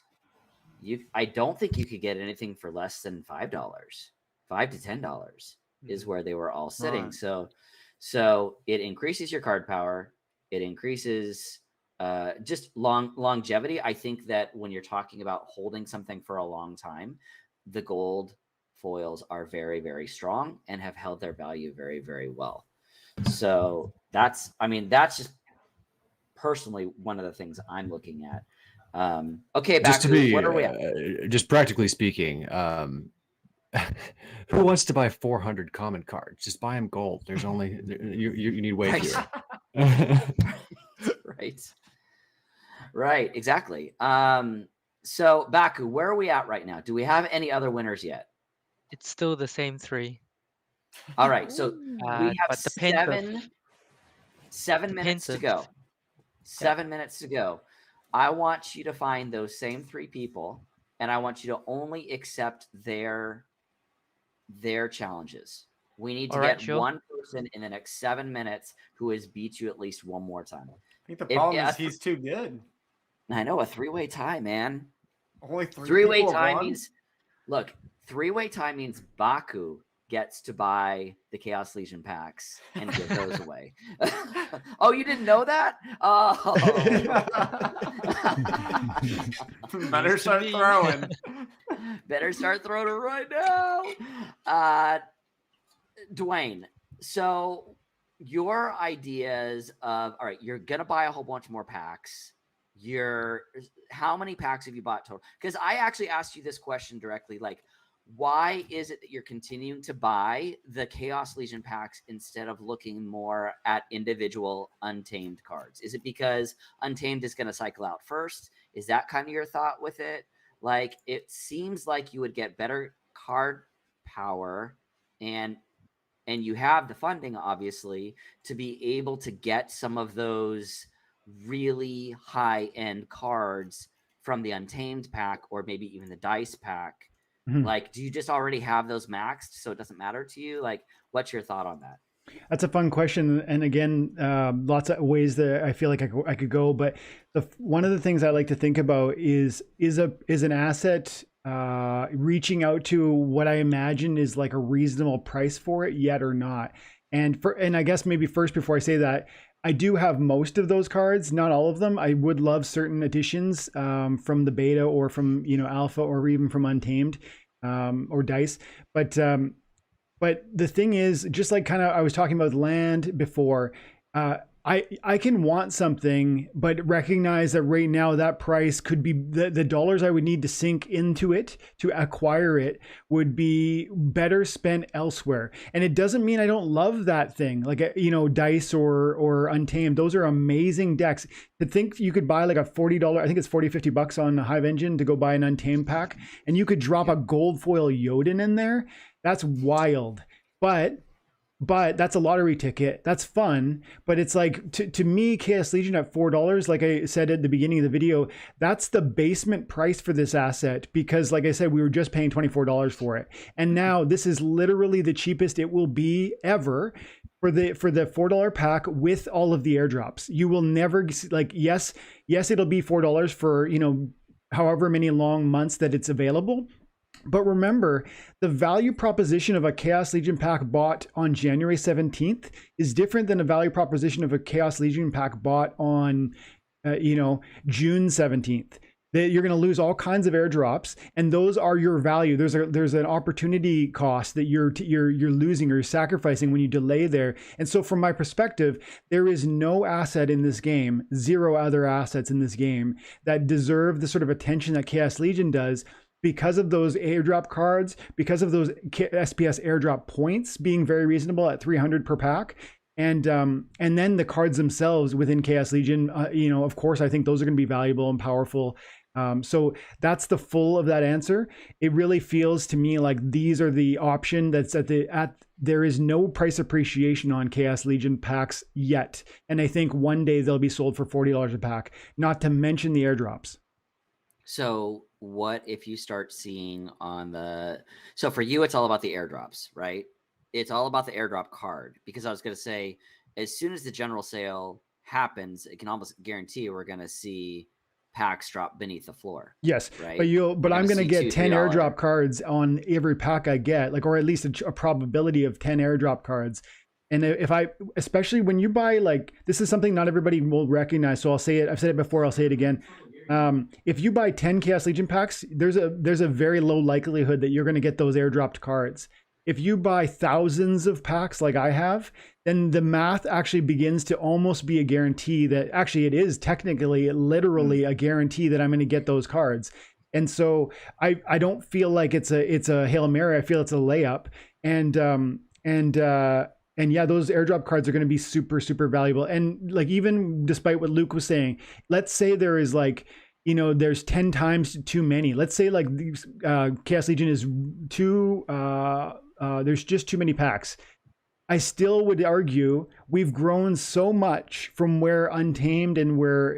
I don't think you could get anything for less than $5, $5 to $10 is where they were all sitting. Right. So it increases your card power. It increases just longevity. I think that when you're talking about holding something for a long time, the gold foils are very, very strong and have held their value very, very well. So that's just personally one of the things I'm looking at. Okay, just to be, what are we at? Just practically speaking, who wants to buy 400 common cards? Just buy them gold. There's only you need way fewer. Right, exactly. So Baku, where are we at right now? Do we have any other winners yet? It's still the same 3. All right, so we have 7 minutes to go. 7 minutes to go. I want you to find those same 3 people, and I want you to only accept their challenges. We need to get one person in the next 7 minutes who has beat you at least one more time. I think the problem is he's too good. I know, a 3-way tie, man. Only 3-way tie means, look, 3-way tie means Baku gets to buy the Chaos Legion packs and give those away. Oh, you didn't know that? Oh. Better start throwing. Better start throwing it right now. Dwayne, so your ideas of, all right, you're going to buy a whole bunch more packs. How many packs have you bought total? Because I actually asked you this question directly, like, why is it that you're continuing to buy the Chaos Legion packs instead of looking more at individual Untamed cards? Is it because Untamed is going to cycle out first? Is that kind of your thought with it? Like, it seems like you would get better card power, and you have the funding, obviously, to be able to get some of those really high-end cards from the Untamed pack, or maybe even the Dice pack. Mm-hmm. Like, do you just already have those maxed so it doesn't matter to you? Like, what's your thought on that? That's a fun question. And again, lots of ways that I feel like I could go. But one of the things I like to think about is an asset reaching out to what I imagine is like a reasonable price for it yet or not. And I guess maybe first, before I say that, I do have most of those cards, not all of them. I would love certain editions from the beta or from alpha or even from Untamed or Dice. But the thing is, just like kind of I was talking about land before, I can want something, but recognize that right now that price could be the dollars I would need to sink into it to acquire it would be better spent elsewhere. And it doesn't mean I don't love that thing, like Dice or Untamed. Those are amazing decks. To think you could buy like a $40, I think it's $40-$50 on Hive Engine to go buy an Untamed pack, and you could drop a gold foil Jotun in there. That's wild, but that's a lottery ticket. That's fun. But it's like, to me, Chaos Legion at $4, like I said at the beginning of the video, that's the basement price for this asset, because like I said, we were just paying $24 for it. And now this is literally the cheapest it will be ever for the $4 pack with all of the airdrops. You will never, like, yes, it'll be $4 for, however many long months that it's available. But remember, the value proposition of a Chaos Legion pack bought on January 17th is different than a value proposition of a Chaos Legion pack bought on, June 17th. You're going to lose all kinds of airdrops, and those are your value. There's an opportunity cost that you're losing or sacrificing when you delay there. And so, from my perspective, there is no asset in this game, zero other assets in this game that deserve the sort of attention that Chaos Legion does, because of those airdrop cards, because of those SPS airdrop points being very reasonable at 300 per pack. And then the cards themselves within Chaos Legion, of course, I think those are going to be valuable and powerful. So that's the full of that answer. It really feels to me like these are the option that's there is no price appreciation on Chaos Legion packs yet. And I think one day they'll be sold for $40 a pack, not to mention the airdrops. So what if you start seeing so for you, it's all about the airdrops, right? It's all about the airdrop card, because I was going to say, as soon as the general sale happens, it can almost guarantee we're going to see packs drop beneath the floor. Yes, right? But I'm going to get 10 airdrop cards on every pack I get, or at least a probability of 10 airdrop cards. And especially when you buy, this is something not everybody will recognize. So I'll say it. I've said it before. I'll say it again. If you buy 10 Chaos Legion packs, there's a very low likelihood that you're going to get those airdropped cards. If you buy thousands of packs like I have, then the math actually begins to almost be a guarantee that actually it is technically, literally a guarantee that I'm going to get those cards. And so I don't feel like it's a Hail Mary. I feel it's a layup. And yeah, those airdrop cards are going to be super, super valuable. And even despite what Luke was saying, let's say there is there's 10 times too many. Let's say Chaos Legion is there's just too many packs. I still would argue we've grown so much from where Untamed and where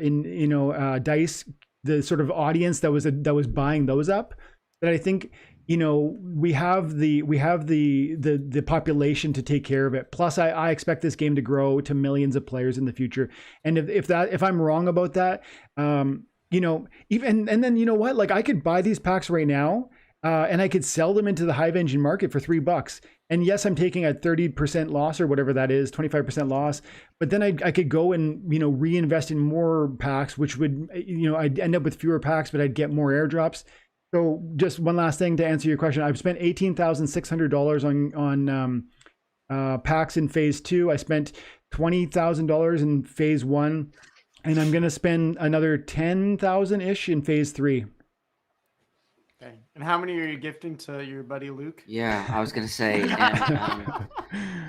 Dice, the sort of audience that was buying those up, that I think we have the population to take care of it. Plus, I expect this game to grow to millions of players in the future. And if I'm wrong about that, then you know what? I could buy these packs right now, and I could sell them into the Hive Engine market for $3. And yes, I'm taking a 30% loss or whatever that is, 25% loss. But then I could go and reinvest in more packs, which would I'd end up with fewer packs, but I'd get more airdrops. So just one last thing to answer your question. I've spent $18,600 on packs in phase 2. I spent $20,000 in phase 1, and I'm going to spend another $10,000-ish in phase 3. Okay. And how many are you gifting to your buddy Luke? Yeah, I was going to say, and,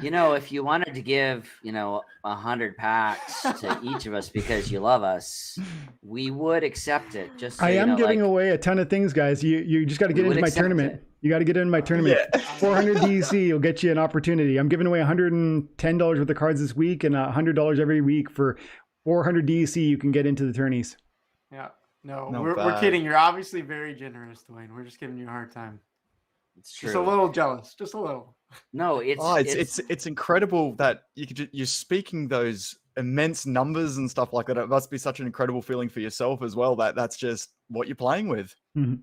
if you wanted to give, 100 packs to each of us because you love us, we would accept it. Just so I am giving away a ton of things, guys. You just got to get into my tournament. You got to get in my tournament. Yeah. 400 DC will get you an opportunity. I'm giving away $110 worth of cards this week and $100 every week for 400 DC. You can get into the tourneys. Yeah. No, we're kidding. You're obviously very generous, Dwayne. We're just giving you a hard time. It's true. Just a little jealous. Just a little. No, it's incredible that you're speaking those immense numbers and stuff like that. It must be such an incredible feeling for yourself as well. That's just what you're playing with. Mm-hmm.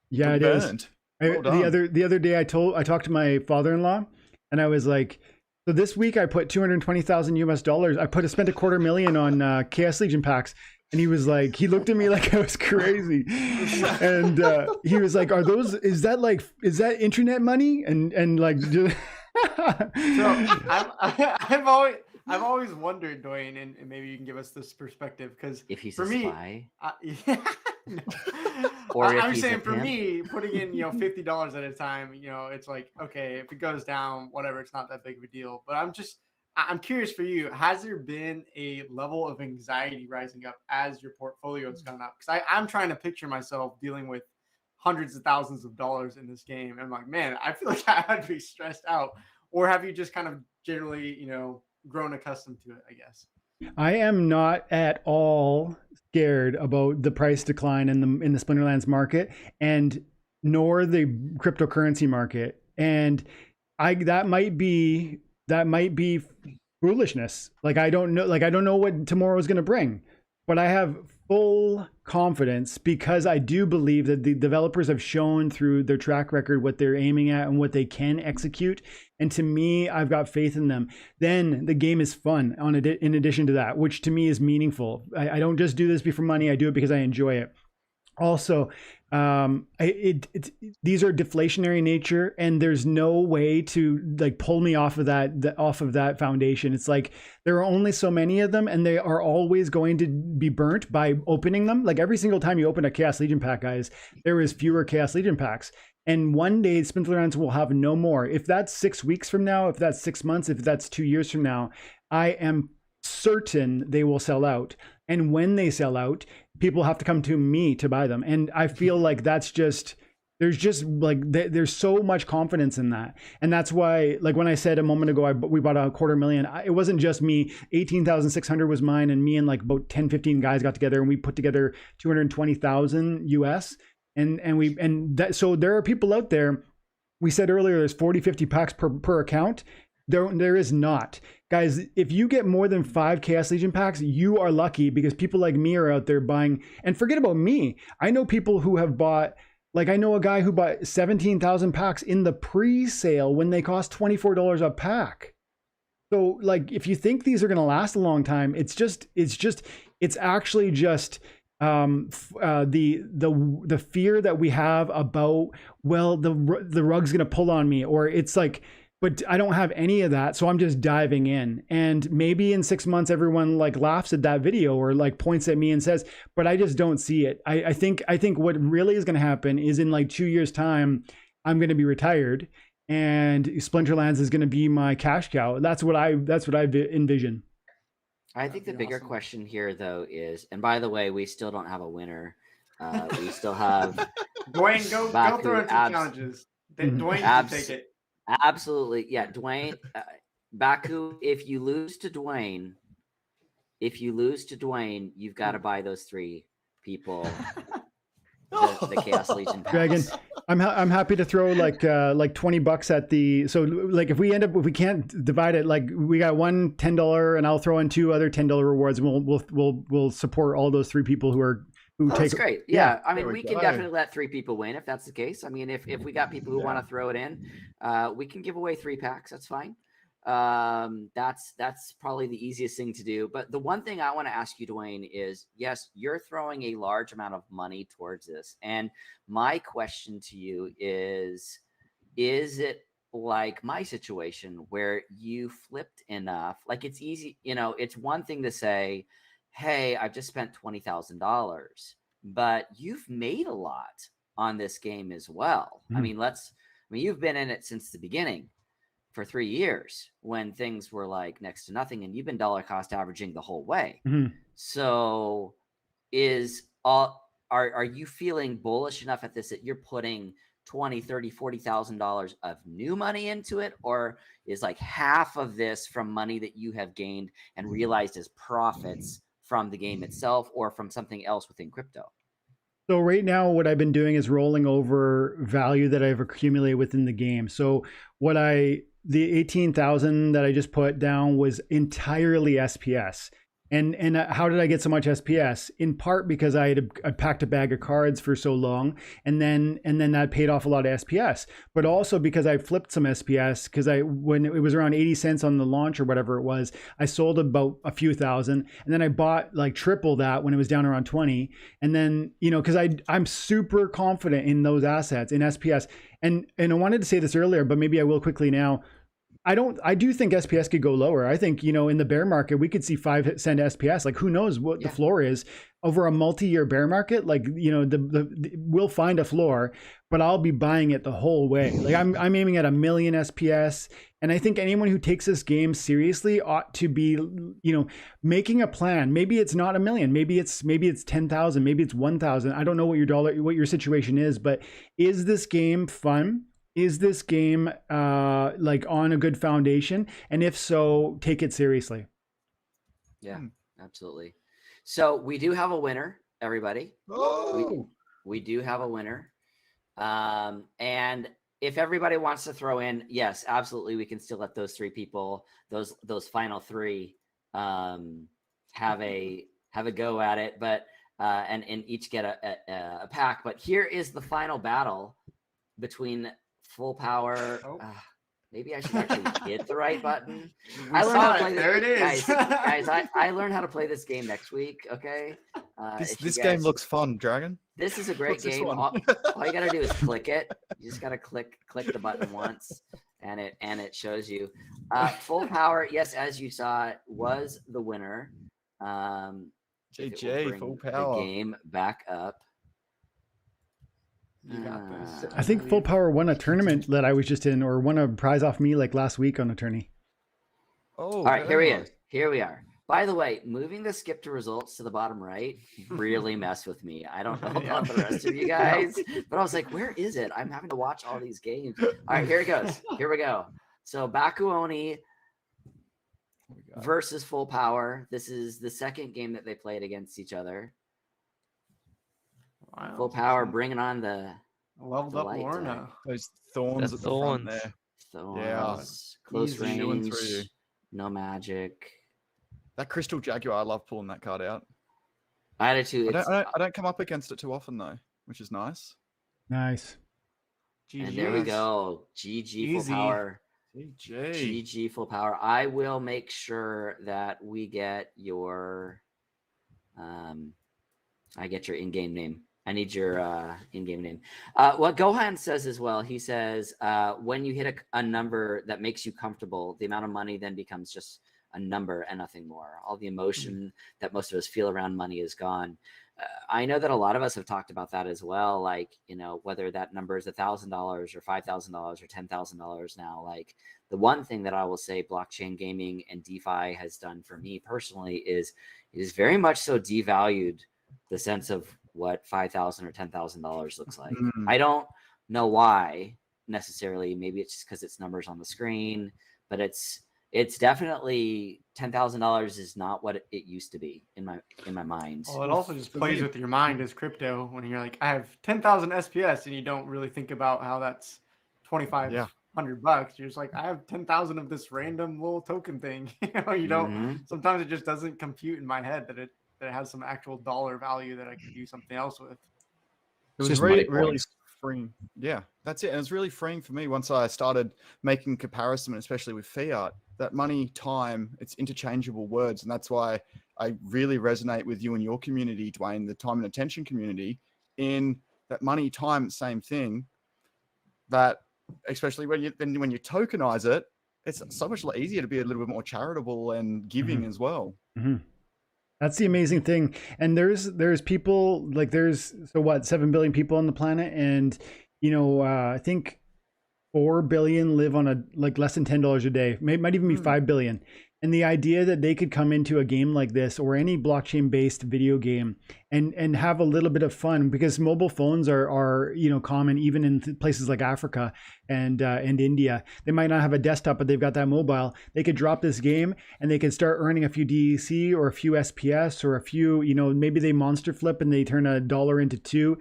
Yeah, it is. The other day I talked to my father-in-law, and I was like, so this week I put $220,000 US. I spent $250,000 on Chaos Legion packs. And he was like, he looked at me like I was crazy. And he was like, is that internet money? And like, so I've always wondered, Dwayne, and maybe you can give us this perspective, because If he's for a me, spy, yeah, no. or if I'm he's a saying for pimp. me, putting in $50 at a time, it's like, okay, if it goes down, whatever, it's not that big of a deal. But I'm curious for you. Has there been a level of anxiety rising up as your portfolio has gone up? Because I'm trying to picture myself dealing with hundreds of thousands of dollars in this game. And I'm like, man, I feel like I'd be stressed out. Or have you just kind of generally, grown accustomed to it, I guess? I am not at all scared about the price decline in the Splinterlands market, and nor the cryptocurrency market. And that might be foolishness. Like I don't know what tomorrow is going to bring, but I have full confidence because I do believe that the developers have shown through their track record what they're aiming at and what they can execute. And to me, I've got faith in them. Then the game is fun in addition to that, which to me is meaningful. I don't just do this for money. I do it because I enjoy it. Also, these are deflationary nature, and there's no way to like pull me off of that foundation. It's like there are only so many of them, and they are always going to be burnt by opening them. Like every single time you open a Chaos Legion pack, guys, there is fewer Chaos Legion packs. And one day Splinterlands will have no more. If that's 6 weeks from now, if that's 6 months, if that's 2 years from now, I am certain they will sell out. And when they sell out, people have to come to me to buy them. And I feel like there's so much confidence in that. And that's why, like when I said a moment ago, we bought $250,000, it wasn't just me. 18,600 was mine, and me and like about 10, 15 guys got together and we put together 220,000 US. So there are people out there. We said earlier, there's 40, 50 packs per account. There is not. Guys, if you get more than 5 Chaos Legion packs, you are lucky, because people like me are out there buying. And forget about me. I know people who have bought, like I know a guy who bought 17,000 packs in the pre-sale when they cost $24 a pack. So like, if you think these are going to last a long time, it's actually just the fear that we have about, well, the rug's going to pull on me, or it's like, but I don't have any of that. So I'm just diving in. And maybe in 6 months, everyone like laughs at that video or like points at me and says, but I just don't see it. I think what really is going to happen is in like 2 years time, I'm going to be retired and Splinterlands is going to be my cash cow. That's what I envision. I think the bigger question here, though, is, and by the way, we still don't have a winner. We still have Dwayne. Go through into challenges. Dwayne can take it. Absolutely, yeah, Dwayne. Baku, if you lose to Dwayne, you've got to buy those 3 people the Chaos Legion packs. Dragon, I'm happy to throw like $20 at the, so like if we can't divide it, like we got one $10 and I'll throw in 2 other $10 rewards, and we'll support all those 3 people who take. That's great. Yeah, I mean, we can definitely let 3 people win if that's the case. I mean, if we got people who want to throw it in, we can give away 3 packs. That's fine. That's probably the easiest thing to do. But the one thing I want to ask you, Dwayne, is yes, you're throwing a large amount of money towards this, and my question to you is it like my situation where you flipped enough? Like it's easy, it's one thing to say, hey, I've just spent $20,000, but you've made a lot on this game as well. I mean, you've been in it since the beginning for 3 years when things were like next to nothing, and you've been dollar cost averaging the whole way. So are you feeling bullish enough at this that you're putting $20,000, $30,000, $40,000 of new money into it, or is like half of this from money that you have gained and realized as profits from the game itself or from something else within crypto? So right now, what I've been doing is rolling over value that I've accumulated within the game. So the 18,000 that I just put down was entirely SPS. And how did I get so much SPS? In part because I packed a bag of cards for so long, and then that paid off a lot of SPS. But also because I flipped some SPS, because when it was around 80 cents on the launch or whatever it was, I sold about a few thousand, and then I bought like triple that when it was down around 20. And then because I'm super confident in those assets in SPS. And I wanted to say this earlier, but maybe I will quickly now. I do think SPS could go lower. I think, in the bear market, we could see 5 cent SPS. Like, who knows what the floor is over a multi-year bear market? Like, we'll find a floor, but I'll be buying it the whole way. Like, I'm aiming at 1 million SPS. And I think anyone who takes this game seriously ought to be, making a plan. Maybe it's not 1 million. Maybe it's 10,000. Maybe it's 1,000. I don't know what your situation is, but is this game fun? Is this game like on a good foundation? And if so, take it seriously. Yeah, absolutely. So we do have a winner, everybody. We do have a winner. And if everybody wants to throw in, yes, absolutely, we can still let those 3 people, those final 3, have a go at it, but and each get a pack. But here is the final battle between Full Power. Maybe I should actually hit the right button. I learned how to play there it is. guys. I learned how to play this game next week. Okay. This game looks fun, Dragon. This is a great game. All you gotta do is click it. You just gotta click the button once, and it shows you. Full Power, yes, as you saw, was the winner. JJ, Full Power. The game back up. You got this. I think Full Power won a tournament that I was just in, or won a prize off me like last week on a tourney. Oh, all right, here we are. By the way, moving the skip to results to the bottom right really messed with me. I don't know about the rest of you guys, but I was like, where is it? I'm having to watch all these games. All right, here it goes. Here we go. So Bakuoni versus Full Power. This is the second game that they played against each other. Wow. Full Power bringing on the leveled up Lorna. Those thorns at the front there. Thorns. Close range. No magic. That Crystal Jaguar, I love pulling that card out. I did too. I don't come up against it too often though, which is nice. Nice. And there we go. GG Full Power. GG Full Power. I will make sure that we get your I get your in-game name. I need your in-game name. What Gohan says as well, he says, when you hit a number that makes you comfortable, the amount of money then becomes just a number and nothing more. All the emotion that most of us feel around money is gone. I know that a lot of us have talked about that as well. Like, whether that number is $1,000 or $5,000 or $10,000 now, like the one thing that I will say blockchain gaming and DeFi has done for me personally is it is very much so devalued the sense of what $5,000 or $10,000 looks like. I don't know why necessarily. Maybe it's just because it's numbers on the screen, but it's definitely $10,000 is not what it used to be in my mind. Well, it also just plays with your mind as crypto when you're like, I have 10,000 SPS, and you don't really think about how that's $2,500. You're just like, I have 10,000 of this random little token thing. You don't. Sometimes it just doesn't compute in my head that it has some actual dollar value that I could do something else with. It was really freeing. Yeah, that's it. And it's really freeing for me once I started making comparison, especially with fiat. That money, time, it's interchangeable words. And that's why I really resonate with you and your community, Dwayne, the time and attention community, in that money, time, same thing. That especially when you tokenize it, it's so much easier to be a little bit more charitable and giving as well. That's the amazing thing. And there's people like 7 billion people on the planet, and I think 4 billion live on less than $10 a day. Might even be 5 billion. And the idea that they could come into a game like this or any blockchain based video game and have a little bit of fun, because mobile phones are common even in places like Africa and India. They might not have a desktop, but they've got that mobile. They could drop this game and they could start earning a few DEC or a few SPS or a few, maybe they monster flip and they turn $1 into 2.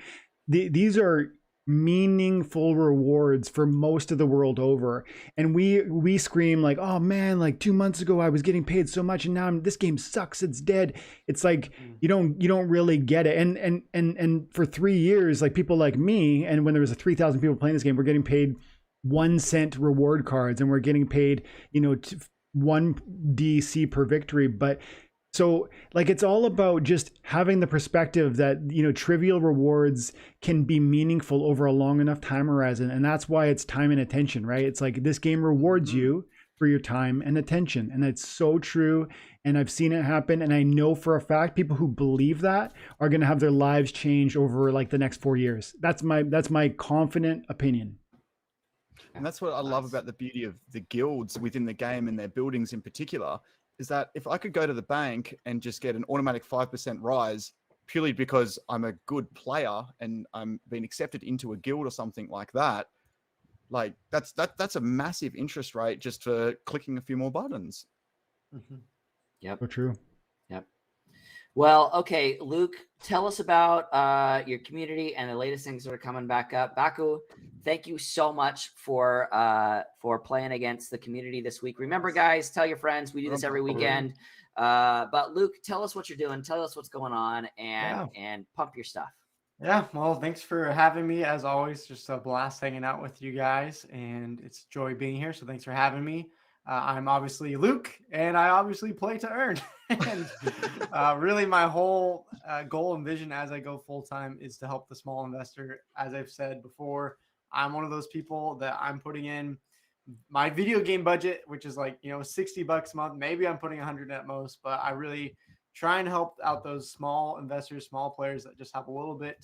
These are meaningful rewards for most of the world over, and we scream like, oh man, like 2 months ago I was getting paid so much and now this game sucks, it's dead. It's like you don't really get it. And for 3 years, like people like me, and when there was 3,000 people playing this game, we're getting paid 1 cent reward cards, and we're getting paid 1 DC per victory. But so like it's all about just having the perspective that trivial rewards can be meaningful over a long enough time horizon, and that's why it's time and attention, right? It's like this game rewards you for your time and attention. And it's so true. And I've seen it happen. And I know for a fact people who believe that are going to have their lives change over like the next 4 years. That's my confident opinion. And that's what I love about the beauty of the guilds within the game and their buildings in particular, is that if I could go to the bank and just get an automatic 5% rise purely because I'm a good player and I'm being accepted into a guild or something like that, like that's a massive interest rate just for clicking a few more buttons. Mm-hmm. Yep. So true. Yep. Well, okay, Luke, tell us about your community and the latest things that are coming back up. Baku, thank you so much for playing against the community this week. Remember, guys, tell your friends. We do this every weekend. But Luke, tell us what you're doing. Tell us what's going on, and pump your stuff. Yeah, well, thanks for having me. As always, just a blast hanging out with you guys, and it's a joy being here. So thanks for having me. I'm obviously Luke, and I obviously play to earn. And really, my whole goal and vision as I go full time is to help the small investor. As I've said before, I'm one of those people that I'm putting in my video game budget, which is like, $60 a month. Maybe I'm putting 100 at most, but I really try and help out those small investors, small players that just have a little bit.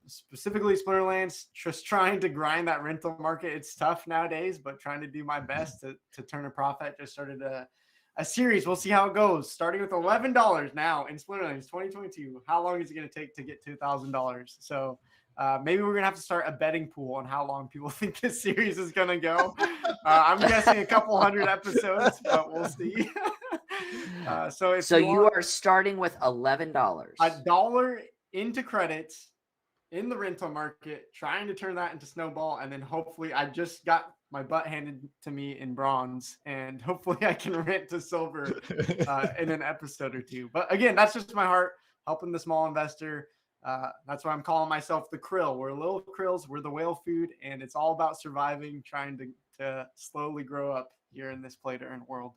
Specifically Splinterlands, just trying to grind that rental market. It's tough nowadays, but trying to do my best to turn a profit. Just started a series. We'll see how it goes. Starting with $11 now in Splinterlands 2022. How long is it going to take to get to $1,000? So maybe we're going to have to start a betting pool on how long people think this series is going to go. I'm guessing a couple hundred episodes, but we'll see. So you are starting with $11. $1 into credits in the rental market, trying to turn that into snowball, and then hopefully I just got my butt handed to me in bronze, and hopefully I can rent to silver in an episode or two. But again, that's just my heart, helping the small investor. That's why I'm calling myself the krill. We're little krills, we're the whale food, and it's all about surviving, trying to slowly grow up here in this play to earn world.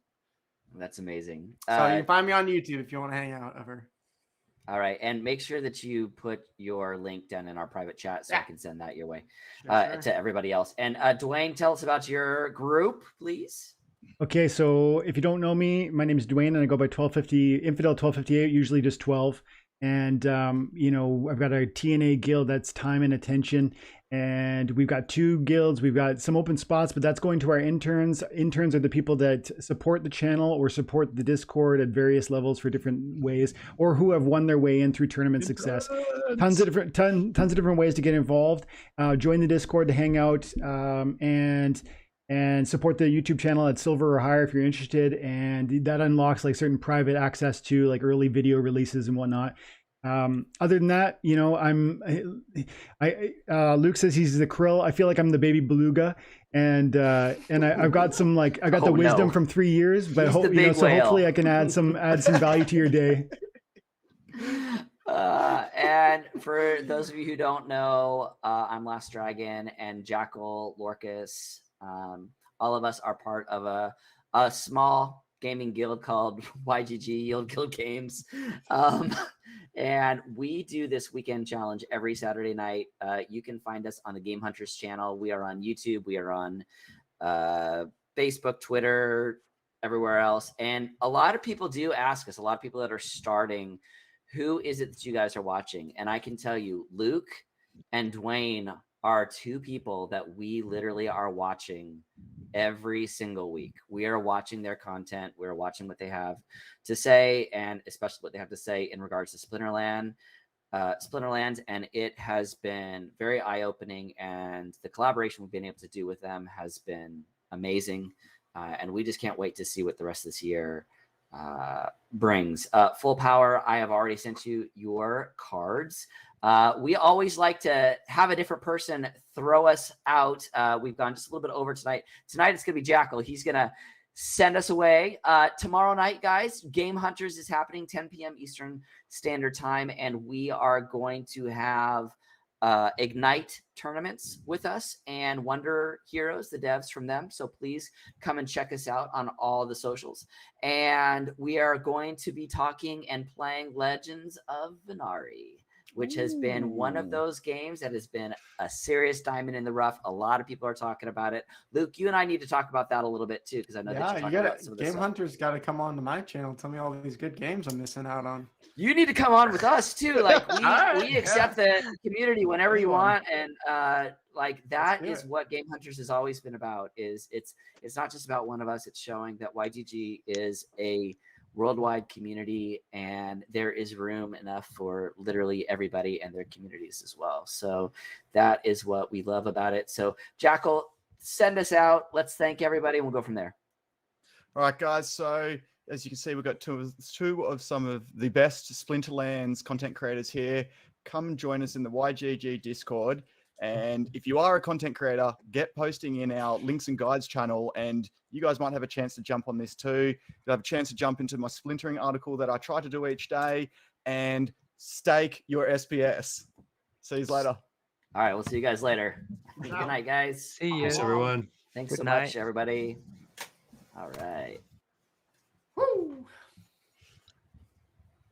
That's amazing. So you can find me on YouTube if you want to hang out ever. All right. And make sure that you put your link down in our private chat so I can send that your way Sure. to everybody else. And Dwayne, tell us about your group, please. Okay, so if you don't know me, my name is Dwayne, and I go by Infidel 1258, usually just 12. And I've got a TNA guild that's time and attention, and we've got 2 guilds. We've got some open spots, but that's going to our interns. Interns are the people that support the channel or support the Discord at various levels for different ways, or who have won their way in through tournament success. Tons of different ways to get involved. Join the Discord to hang out and support the YouTube channel at silver or higher if you're interested. And that unlocks like certain private access to like early video releases and whatnot. Other than that, Luke says he's the krill. I feel like I'm the baby beluga, and I've got some the wisdom from 3 years, but hopefully I can add some value to your day. And for those of you who don't know, I'm Last Dragon, and Jackal, Lorcas, all of us are part of a small gaming guild called YGG, Yield Guild Games. And we do this weekend challenge every Saturday night. You can find us on the Game Hunters channel. We are on YouTube. We are on Facebook, Twitter, everywhere else. And a lot of people do ask us, a lot of people that are starting, who is it that you guys are watching? And I can tell you, Luke and Dwayne are 2 people that we literally are watching every single week. We are watching their content. We're watching what they have to say, and especially what they have to say in regards to Splinterlands. And it has been very eye-opening, and the collaboration we've been able to do with them has been amazing. And we just can't wait to see what the rest of this year brings. Full Power, I have already sent you your cards. We always like to have a different person throw us out. We've gone just a little bit over tonight. Tonight it's going to be Jackal. He's going to send us away. Tomorrow night, guys, Game Hunters is happening 10 p.m. Eastern Standard Time, and we are going to have Ignite tournaments with us and Wonder Heroes, the devs from them. So please come and check us out on all the socials. And we are going to be talking and playing Legends of Venari. which has been one of those games that has been a serious diamond in the rough. A lot of people are talking about it. Luke, you and I need to talk about that a little bit too, because I know that you're talking about some of the Game stuff. Hunter's got to come on to my channel. Tell me all these good games I'm missing out on. You need to come on with us too. Like we accept the community whenever you want, and like that is what Game Hunters has always been about. Is it's not just about one of us. It's showing that YGG is a worldwide community, and there is room enough for literally everybody and their communities as well. So that is what we love about it. So Jackal, send us out. Let's thank everybody, and we'll go from there. All right, guys. So as you can see, we've got two of some of the best Splinterlands content creators here. Come join us in the YGG Discord. And if you are a content creator, get posting in our links and guides channel, and you guys might have a chance to jump on this too. You'll have a chance to jump into my splintering article that I try to do each day and stake your SPS. See you later. All right, we'll see you guys later. Good night, guys. See you. Thanks, everyone. Thanks Good so night. much, everybody. All right.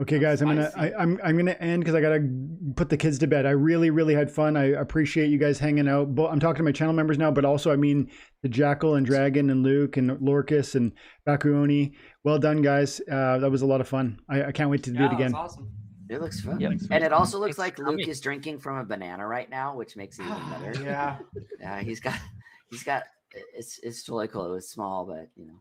Okay, guys, I'm gonna end because I gotta put the kids to bed. I really had fun. I appreciate you guys hanging out. But I'm talking to my channel members now, but also I mean the Jackal and Dragon and Luke and Lorcus and Bakuoni. Well done, guys. That was a lot of fun. I can't wait to do it again. That's awesome. It looks fun. Yep. And it also looks Thanks like for Luke coming. is drinking from a banana right now, which makes it even better. Yeah. Yeah, he's got it's totally cool. It was small, but you know.